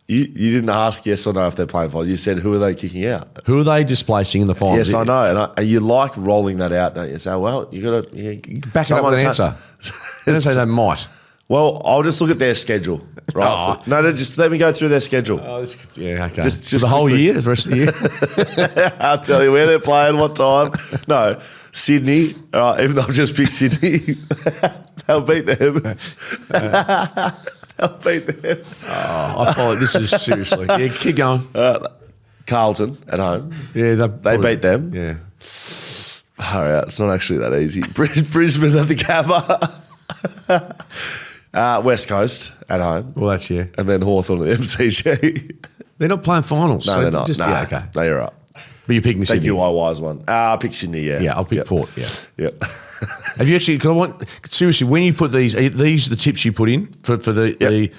A: You didn't ask yes or no if they're playing finals. You said, who are they kicking out?
B: Who are they displacing in the finals?
A: Yes, I know. And you like rolling that out, don't you? So, well, you got to...
B: Back it up with an answer. They don't say they might.
A: Well, I'll just look at their schedule. Right? No, just let me go through their schedule.
B: Okay.
A: Just
B: the whole
A: quickly.
B: year, the rest of the year.
A: I'll tell you where they're playing, what time. No, Sydney. All right, even though I've just picked Sydney, they'll beat them. They'll beat them.
B: I follow. This is seriously. Yeah, keep going.
A: Carlton at home.
B: Yeah,
A: They beat them.
B: Yeah.
A: All right, it's not actually that easy. Brisbane at the Gabba. West Coast at home.
B: Well, that's yeah.
A: And then Hawthorn at the MCG.
B: They're not playing finals.
A: No,
B: so
A: they're not.
B: Yeah, okay.
A: No, you're right.
B: But you're picking
A: Thank
B: Sydney.
A: you, wise one. I'll pick Sydney, yeah.
B: Yeah, I'll pick Port. Yeah.
A: Yep.
B: Have you actually? Because I want seriously when you put these the tips you put in for the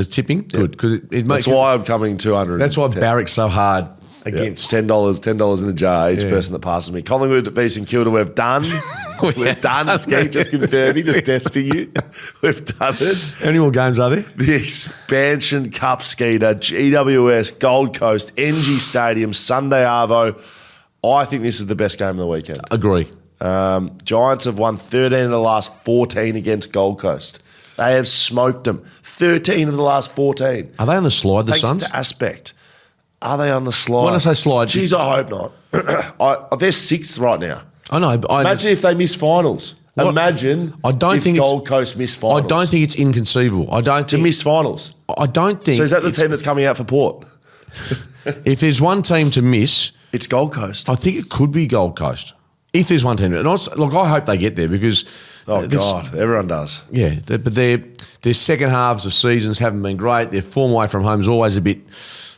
B: tipping. Good because it makes.
A: That's why I'm coming 200.
B: That's why Barrick's so hard against
A: $10 in the jar each person that passes me. Collingwood v St Kilda, we've done. We've done. Skeet, just confirming, just testing you. We've done it.
B: How many more games are there?
A: The Expansion Cup, Skeeter, GWS, Gold Coast, NG Stadium, Sunday Arvo. I think this is the best game of the weekend.
B: Agree.
A: Giants have won 13 of the last 14 against Gold Coast. They have smoked them. 13 of the last 14.
B: Are they on the slide, the
A: Thanks
B: Suns?
A: to Aspect. Are they on the slide?
B: When I say slide...
A: Jeez, I hope not. They're sixth right now.
B: I know.
A: Imagine if they miss finals. Imagine if Gold Coast miss finals.
B: I don't think it's inconceivable.
A: To miss finals.
B: I don't think...
A: So is that the team that's coming out for Port?
B: If there's one team to miss...
A: It's Gold Coast.
B: I think it could be Gold Coast. If there's one team... And look, I hope they get there because...
A: Oh, God. Everyone does.
B: Yeah, but their second halves of seasons haven't been great. Their form away from home is always a bit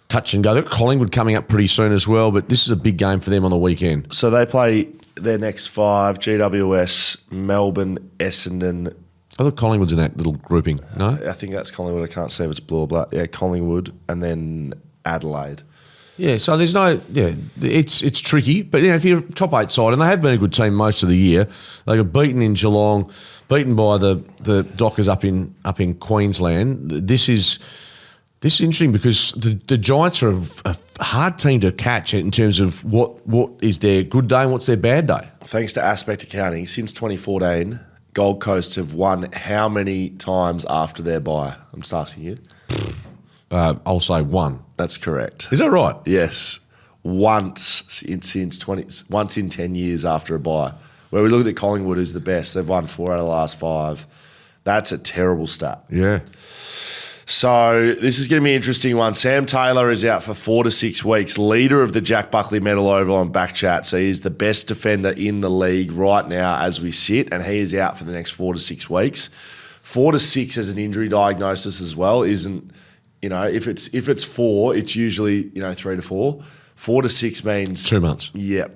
B: touch and go. They've got Collingwood coming up pretty soon as well, but this is a big game for them on the weekend.
A: So they play their next five, GWS, Melbourne, Essendon.
B: I thought Collingwood's in that little grouping, no?
A: I think that's Collingwood. I can't see if it's blue or black. Yeah, Collingwood and then Adelaide.
B: Yeah, so there's no... Yeah, it's tricky. But, if you're top 8 side, and they have been a good team most of the year, they got beaten in Geelong, beaten by the Dockers up in Queensland. This is interesting because the Giants are a hard team to catch in terms of what is their good day and what's their bad day.
A: Thanks to Aspect Accounting, since 2014, Gold Coast have won how many times after their bye? I'm just asking you.
B: I'll say 1.
A: That's correct.
B: Is that right?
A: Yes. Once in 10 years after a bye. Where we looked at Collingwood, who's the best. They've won 4 out of the last 5. That's a terrible stat.
B: Yeah.
A: So this is going to be an interesting one. Sam Taylor is out for 4 to 6 weeks, leader of the Jack Buckley medal over on BackChat. So he's the best defender in the league right now as we sit, and he is out for the next 4 to 6 weeks. 4 to 6 as an injury diagnosis as well isn't, if it's 4, it's usually 3 to 4. 4 to 6 means
B: 2 months.
A: Yeah,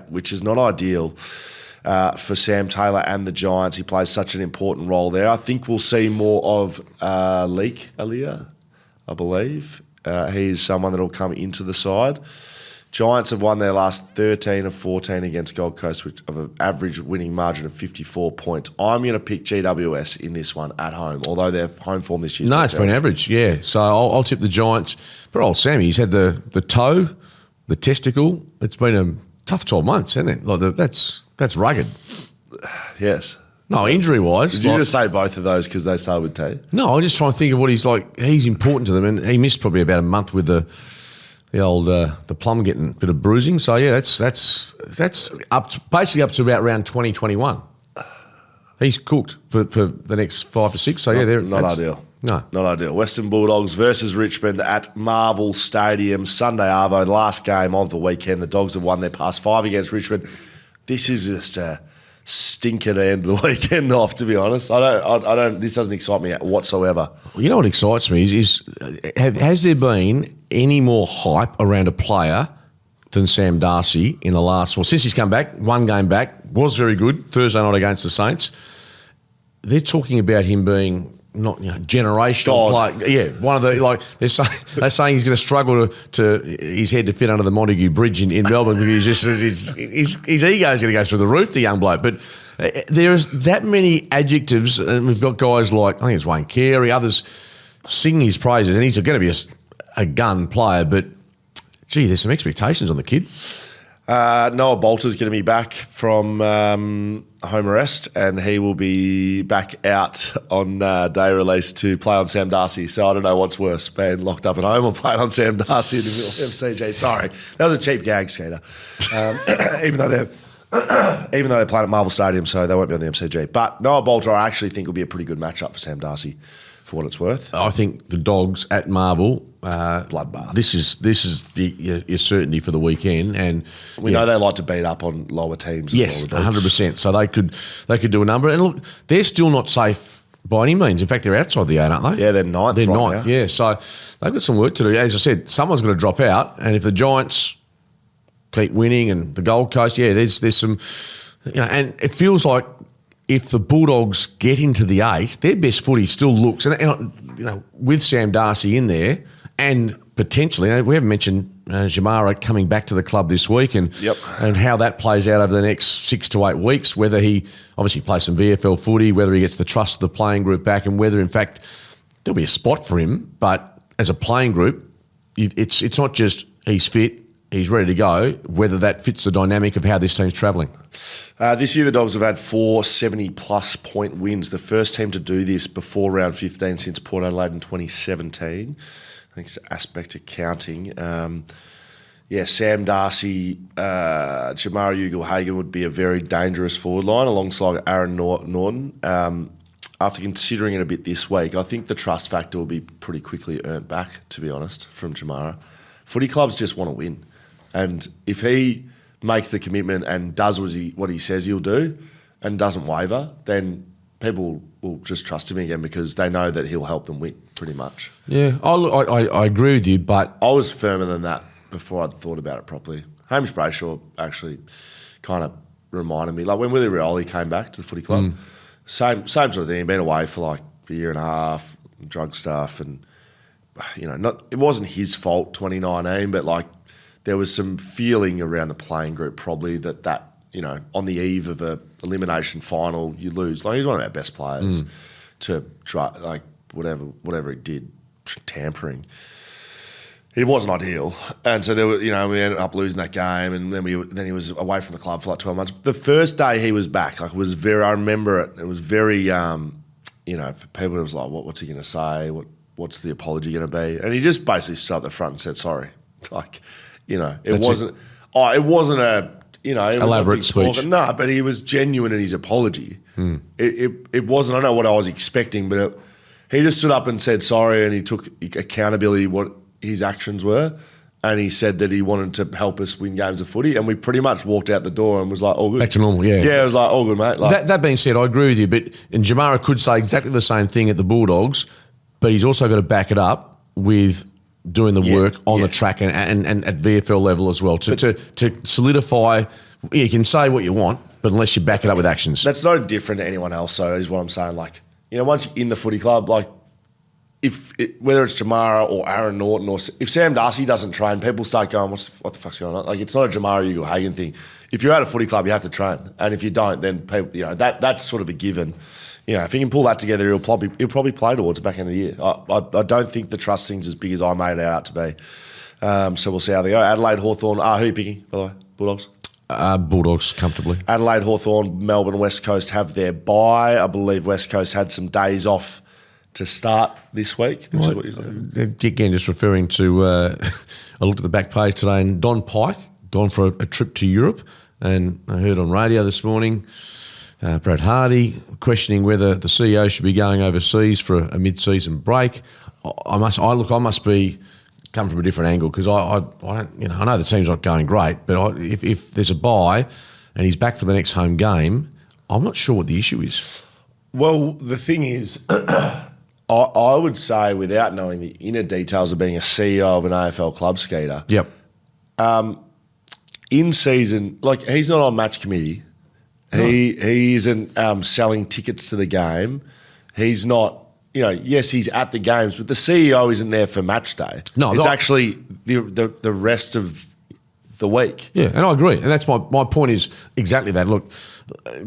A: which is not ideal for Sam Taylor and the Giants. He plays such an important role there. I think we'll see more of Leek Alia, I believe. He's someone that will come into the side. Giants have won their last 13 of 14 against Gold Coast, which of an average winning margin of 54 points. I'm going to pick GWS in this one at home, although their home form this year.
B: No, it's been average, yeah. So I'll tip the Giants. But old Sammy, he's had the toe, the testicle. It's been a tough 12 months, hasn't it? Like that's rugged.
A: Yes.
B: No, injury-wise.
A: Did you just say both of those because they start with T?
B: No, I'm just trying to think of what he's like. He's important to them, and he missed probably about a month with the old the plum getting a bit of bruising. So yeah, that's basically up to about around 2021. He's cooked for the next 5 to 6. So yeah, they're
A: not ideal.
B: No,
A: not ideal. Western Bulldogs versus Richmond at Marvel Stadium Sunday Arvo, last game of the weekend. The Dogs have won their past 5 against Richmond. This is just a stinker to end the weekend off, to be honest. I don't. This doesn't excite me whatsoever.
B: You know what excites me is has there been any more hype around a player than Sam Darcy in the last? Well, since he's come back, 1 game back, was very good Thursday night against the Saints. They're talking about him being not generational player. Yeah, one of the they're saying he's going to struggle to his head to fit under the Montague Bridge in Melbourne because his ego is going to go through the roof, the young bloke. But there's that many adjectives, and we've got guys like I think it's Wayne Carey, others sing his praises, and he's going to be a gun player. But gee, there's some expectations on the kid.
A: Noah Bolter's going to be back from home arrest, and he will be back out on day release to play on Sam Darcy. So I don't know what's worse, being locked up at home or playing on Sam Darcy in the middle of MCG. Sorry, that was a cheap gag, Skater. Even though they're playing at Marvel Stadium, so they won't be on the MCG. But Noah Bolter, I actually think will be a pretty good matchup for Sam Darcy, for what it's worth.
B: I think the Dogs at Marvel,
A: bloodbath.
B: This is your certainty for the weekend, and
A: we know they like to beat up on lower teams.
B: Yes, 100%. So they could do a number, and look, they're still not safe by any means. In fact, they're outside the 8, aren't they?
A: Yeah, they're ninth.
B: They're
A: right
B: ninth.
A: now.
B: Yeah, so they've got some work to do. As I said, someone's going to drop out, and if the Giants keep winning, and the Gold Coast, there's some, and it feels like if the Bulldogs get into the 8, their best footy still looks, and with Sam Darcy in there, and potentially, we haven't mentioned Jamara coming back to the club this week, and how that plays out over the next 6 to 8 weeks, whether he obviously plays some VFL footy, whether he gets the trust of the playing group back, and whether, in fact, there'll be a spot for him, but as a playing group, it's not just he's fit, he's ready to go, whether that fits the dynamic of how this team's travelling.
A: This year, the Dogs have had 4 70-plus point wins. The first team to do this before round 15 since Port Adelaide in 2017. I think it's aspect accounting. Sam Darcy, Jamara Ugle-Hagan would be a very dangerous forward line alongside Aaron Norton. After considering it a bit this week, I think the trust factor will be pretty quickly earned back, to be honest, from Jamara. Footy clubs just want to win. And if he makes the commitment and does what he says he'll do and doesn't waver, then people will just trust him again because they know that he'll help them win, pretty much.
B: Yeah, I agree with you, but
A: I was firmer than that before I'd thought about it properly. Hamish Brayshaw actually kind of reminded me, like when Willie Rioli came back to the footy club, same sort of thing. He'd been away for like a year and a half, drug stuff, and it wasn't his fault 2019, but like there was some feeling around the playing group probably that on the eve of a elimination final you lose. Like he's one of our best players to try, like whatever he did, tampering. It wasn't ideal, and so there was, we ended up losing that game, and then he was away from the club for like 12 months. The first day he was back, like I remember it. It was very, people was like, what's he going to say? What's the apology going to be? And he just basically stood up the front and said sorry. Like, it wasn't a
B: elaborate speech.
A: No, but he was genuine in his apology. It wasn't. I don't know what I was expecting, but he just stood up and said sorry, and he took accountability what his actions were, and he said that he wanted to help us win games of footy, and we pretty much walked out the door and was like, all good.
B: Back to normal, yeah.
A: Yeah, it was like, all good, mate. Like,
B: that being said, I agree with you, and Jamara could say exactly the same thing at the Bulldogs, but he's also got to back it up with doing the work on the track and at VFL level as well to solidify. You can say what you want, but unless you back it up with actions.
A: That's no different to anyone else, though, is what I'm saying. Like, once you're in the footy club, like, whether it's Jamara or Aaron Norton or if Sam Darcy doesn't train, people start going, what the fuck's going on? Like, it's not a Jamara Ugle-Hagan thing. If you're at a footy club, you have to train, and if you don't, then people, that's sort of a given. If he can pull that together, he'll probably play towards the back end of the year. I don't think the trust thing's as big as I made it out to be. So we'll see how they go. Adelaide, Hawthorn. Who are you picking, by the way? Bulldogs?
B: Bulldogs, comfortably.
A: Adelaide, Hawthorn, Melbourne, West Coast have their bye. I believe West Coast had some days off to start this week, which is what you're saying.
B: Again, just referring to, I looked at the back page today, and Don Pike gone for a trip to Europe, and I heard on radio this morning Brad Hardy questioning whether the CEO should be going overseas for a mid-season break. I must be come from a different angle because I don't, I know the team's not going great, but if there's a bye and he's back for the next home game, I'm not sure what the issue is.
A: Well, the thing is, I would say, without knowing the inner details of being a CEO of an AFL club, Skeeter.
B: Yep.
A: In season, like, he's not on match committee. No. He isn't selling tickets to the game. He's not, yes, he's at the games, but the CEO isn't there for match day.
B: No,
A: it's actually the rest of the week.
B: Yeah, and I agree. And that's my point is exactly that. Look,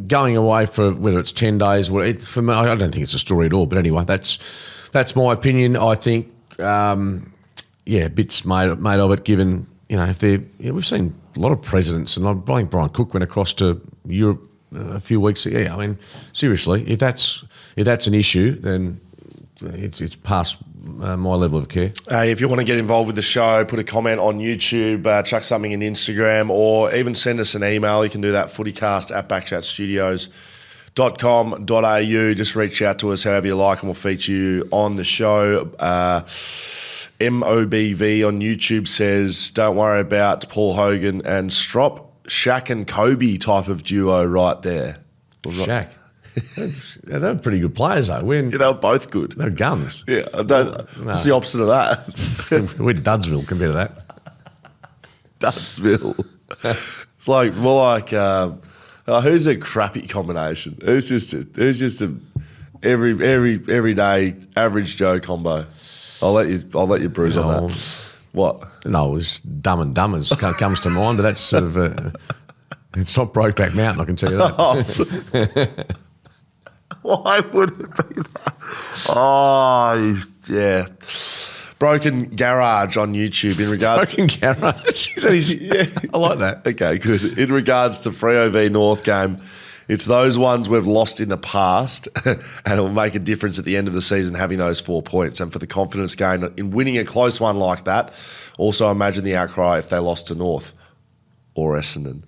B: going away for whether it's 10 days, for me, I don't think it's a story at all. But anyway, that's my opinion. I think, bits made of it. Given if we've seen a lot of presidents, and I think Brian Cook went across to Europe a few weeks ago. Yeah, I mean, seriously, if that's an issue, then it's past my level of care.
A: If you want to get involved with the show, put a comment on YouTube, chuck something in Instagram, or even send us an email. You can do that, footycast at backchatstudios.com.au. Just reach out to us however you like and we'll feature you on the show. MOBV on YouTube says, don't worry about Paul Hogan and Strop. Shaq and Kobe type of duo right there.
B: Shaq. Yeah, they were pretty good players, though.
A: Yeah, they were both good.
B: They were guns.
A: Yeah, I don't. What's the opposite of that?
B: We're Dudsville compared to that.
A: Dudsville. It's like more like who's a crappy combination? Who's just a everyday average Joe combo? I'll let you bruise on that. What?
B: No, it's Dumb and Dumbers comes to mind, but that's sort of it's not Brokeback Mountain, I can tell you that.
A: Why would it be that? Oh, yeah. Broken Garage on YouTube in regards...
B: Broken Garage? Yeah. I like that.
A: Okay, good. In regards to Freo v North game, it's those ones we've lost in the past and it will make a difference at the end of the season having those 4 points. And for the confidence gain in winning a close one like that, also imagine the outcry if they lost to North or Essendon.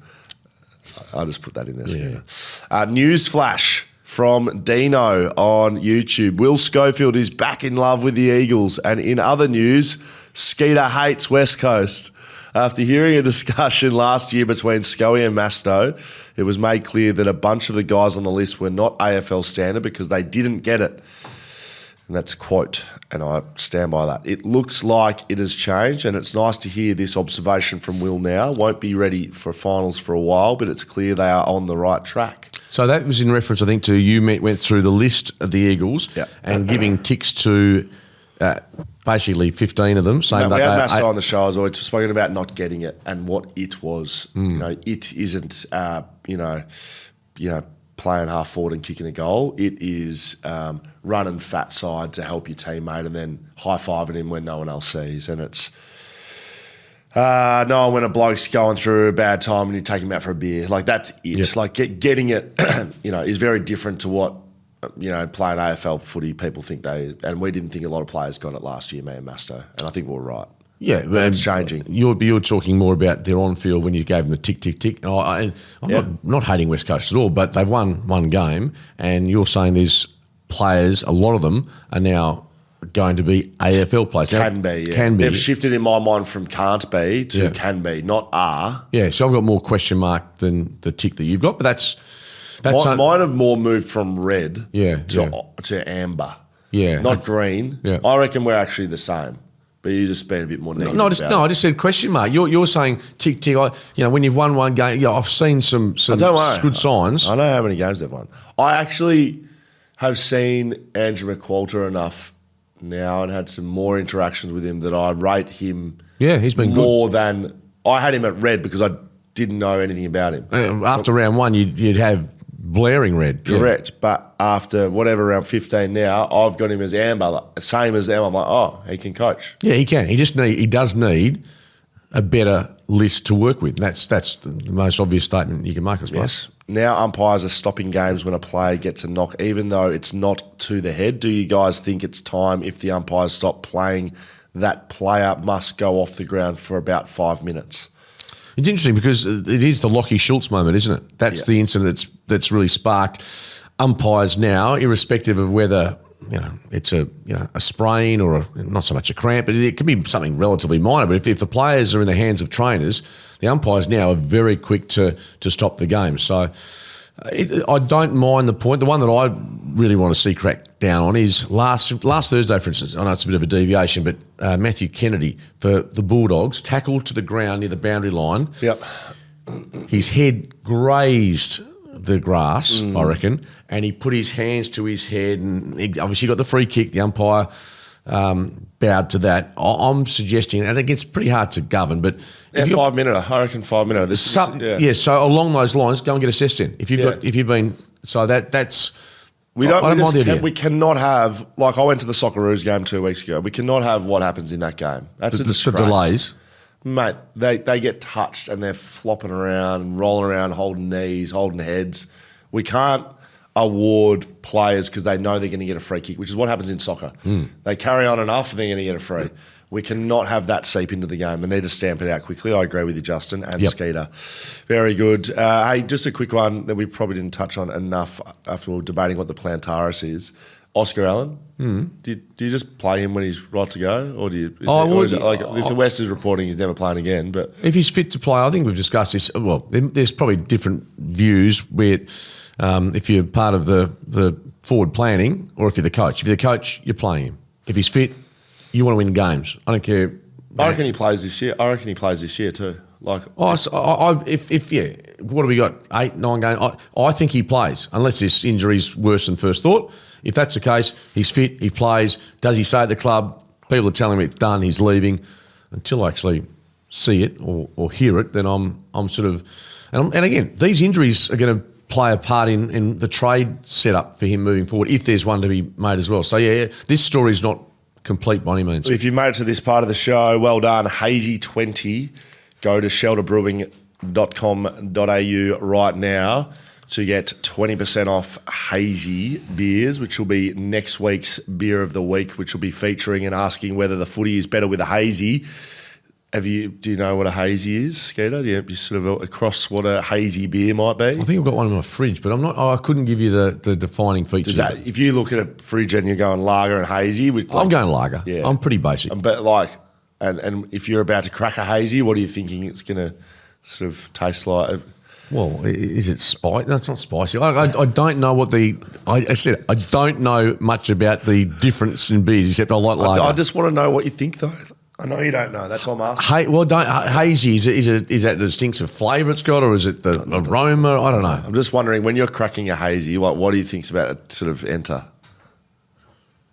A: I'll just put that in there.
B: Yeah.
A: News flash from Dino on YouTube. Will Schofield is back in love with the Eagles. And in other news, Skeeter hates West Coast. After hearing a discussion last year between Scully and Masto, it was made clear that a bunch of the guys on the list were not AFL standard because they didn't get it. And that's a quote, and I stand by that. It looks like it has changed, and it's nice to hear this observation from Will now. Won't be ready for finals for a while, but it's clear they are on the right track.
B: So that was in reference, I think, to you went through the list of the Eagles and giving ticks to basically 15 of them. Saying
A: we had Masto on the show as always, spoken about not getting it and what it was. It isn't, playing half forward and kicking a goal. It is running fat side to help your teammate and then high-fiving him when no one else sees. And it's no, when a bloke's going through a bad time and you take him out for a beer. Like, that's it.
B: Yep.
A: Like, getting it, is very different to what, playing AFL footy, people think and we didn't think a lot of players got it last year, me and Masto. And I think we're right.
B: Yeah,
A: it's changing.
B: You're talking more about their on-field when you gave them the tick, tick, tick. And I'm not hating West Coast at all, but they've won one game, and you're saying there's players, a lot of them are now going to be AFL players.
A: Can be. They've shifted in my mind from can't be to can be, not are.
B: Yeah, so I've got more question mark than the tick that you've got, but that's
A: mine have more moved from red
B: to
A: amber.
B: Yeah.
A: Not green.
B: Yeah.
A: I reckon we're actually the same. But you just been a bit more negative.
B: I just said question mark. You're saying tick tick. When you've won one game, I've seen some good signs.
A: I know how many games they've won. I actually have seen Andrew McQualter enough now and had some more interactions with him that I rate him.
B: Yeah, he's been
A: more than I had him at red because I didn't know anything about him.
B: After round one, you'd have blaring red.
A: Correct. Yeah. But after round 15 now, I've got him as amber, same as them. I'm like, oh, he can coach.
B: Yeah, he can. He does need a better list to work with. That's the most obvious statement you can make, I suppose.
A: Yes. Now umpires are stopping games when a player gets a knock, even though it's not to the head. Do you guys think it's time, if the umpires stop playing, that player must go off the ground for about 5 minutes?
B: It's interesting because it is the Lockie Schultz moment, isn't it? That's the incident that's really sparked umpires now, irrespective of whether it's a sprain or not so much a cramp, but it can be something relatively minor. But if the players are in the hands of trainers, the umpires now are very quick to stop the game. So I don't mind the point. The one that I really want to see cracked down on is last Thursday, for instance. I know it's a bit of a deviation, but Matthew Kennedy for the Bulldogs tackled to the ground near the boundary line.
A: Yep.
B: His head grazed the grass, I reckon, and he put his hands to his head, and he obviously got the free kick. The umpire bowed to that. I'm suggesting, and it gets pretty hard to govern, but
A: if 5 minute, I reckon 5 minute.
B: So along those lines, go and get assessed in. If you've been that's.
A: We cannot have, like I went to the Socceroos game 2 weeks ago. We cannot have what happens in that game. That's a disgrace.
B: The delays.
A: Mate, they get touched and they're flopping around and rolling around, holding knees, holding heads. We can't award players because they know they're going to get a free kick, which is what happens in soccer. They carry on enough and they're going to get a free. We cannot have that seep into the game. They need to stamp it out quickly. I agree with you, Justin, and Skeeter. Very good. Hey, just a quick one that we probably didn't touch on enough after we were debating what the Plantaris is. Oscar Allen, do you just play him when he's right to go? Or do you? If the West is reporting he's never playing again, but
B: if he's fit to play, I think we've discussed this. Well, there's probably different views where if you're part of the forward planning or if you're the coach. If you're the coach, you're playing him. If he's fit, you want to win games. I don't care.
A: I reckon he plays this year. I reckon he plays this year too. What do we got? 8, 9 games. I think he plays unless this injury's worse than first thought. If that's the case, he's fit, he plays. Does he stay at the club? People are telling me it's done, he's leaving. Until I actually see it or hear it, then I'm sort of... And again, these injuries are going to play a part in the trade setup for him moving forward, if there's one to be made as well. So, this story's not complete by any means. If you've made it to this part of the show, well done. Hazy20. Go to shelterbrewing.com.au right now to get 20% off hazy beers, which will be next week's beer of the week, which will be featuring and asking whether the footy is better with a hazy. Do you know what a hazy is, Skeeter? Do you sort of across what a hazy beer might be?
B: I think I've got one in my fridge, but I couldn't give you the defining features.
A: If you look at a fridge and you're going lager and hazy,
B: I'm going lager. Yeah. I'm pretty basic.
A: But and if you're about to crack a hazy, what are you thinking it's going to sort of taste like?
B: Well, is it spicy? No, it's not spicy. I don't know what I said I don't know much about the difference in beers, except I like lager.
A: I just want to know what you think, though. I know you don't know. That's all I'm asking.
B: Hazy, is that the distinctive flavour it's got, or is it the aroma? I don't know.
A: I'm just wondering, when you're cracking a hazy, what do you think's about to sort of enter?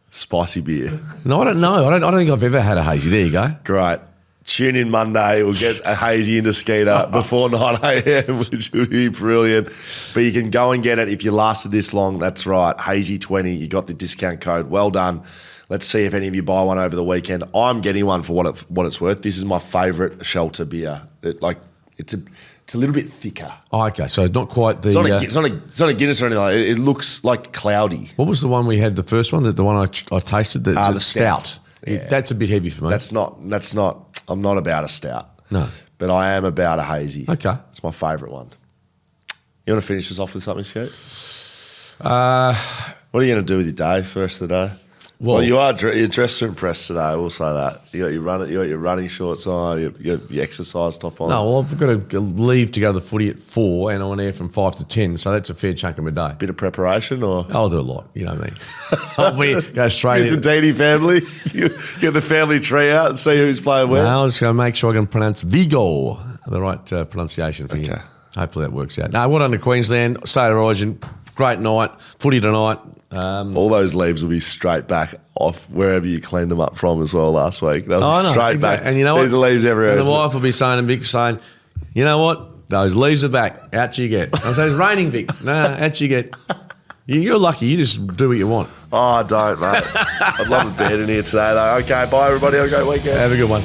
A: Spicy beer.
B: No, I don't know. I don't think I've ever had a hazy. There you go.
A: Great. Tune in Monday. We'll get a hazy into Skeeter before 9 a.m, which would be brilliant. But you can go and get it if you lasted this long. That's right. Hazy20. You got the discount code. Well done. Let's see if any of you buy one over the weekend. I'm getting one for what it's worth. This is my favourite Shelter beer. It's a little bit thicker.
B: Oh, okay. So not quite the...
A: It's not a Guinness or anything like that. It looks like cloudy.
B: What was the one we had, the first one? The one I tasted? The stout.
A: Yeah.
B: That's a bit heavy for me.
A: That's not... I'm not about a stout.
B: No.
A: But I am about a hazy.
B: Okay.
A: It's my favourite one. You want to finish us off with something, Scoot? What are you going to do with your day for the rest of the day? Well, you're dressed to impress today. We'll say that. You got your running shorts on. You got your exercise top on.
B: No, well, I've got to leave to go to the footy at 4, and I'm on air from 5 to 10. So that's a fair chunk of my day.
A: Bit of preparation, or
B: I'll do a lot. You know what I mean? I'll go straight.
A: Is the Dini family? You get the family tree out and see who's playing where.
B: No, I'm just going to make sure I can pronounce Vigo, the right pronunciation for you. Hopefully that works out. No, well done to Queensland. State of Origin. Great night. Footy tonight.
A: All those leaves will be straight back off wherever you cleaned them up from as well last week. They'll be straight back. And you know what? There's leaves everywhere.
B: And the wife will be saying, and Vic's saying, you know what? Those leaves are back. Out you get. I say, it's raining, Vic. No, out you get. You're lucky. You just do what you want.
A: Oh, I don't, mate. I'd love a bed in here today, though. Okay, bye, everybody. Have a great weekend.
B: Have a good one.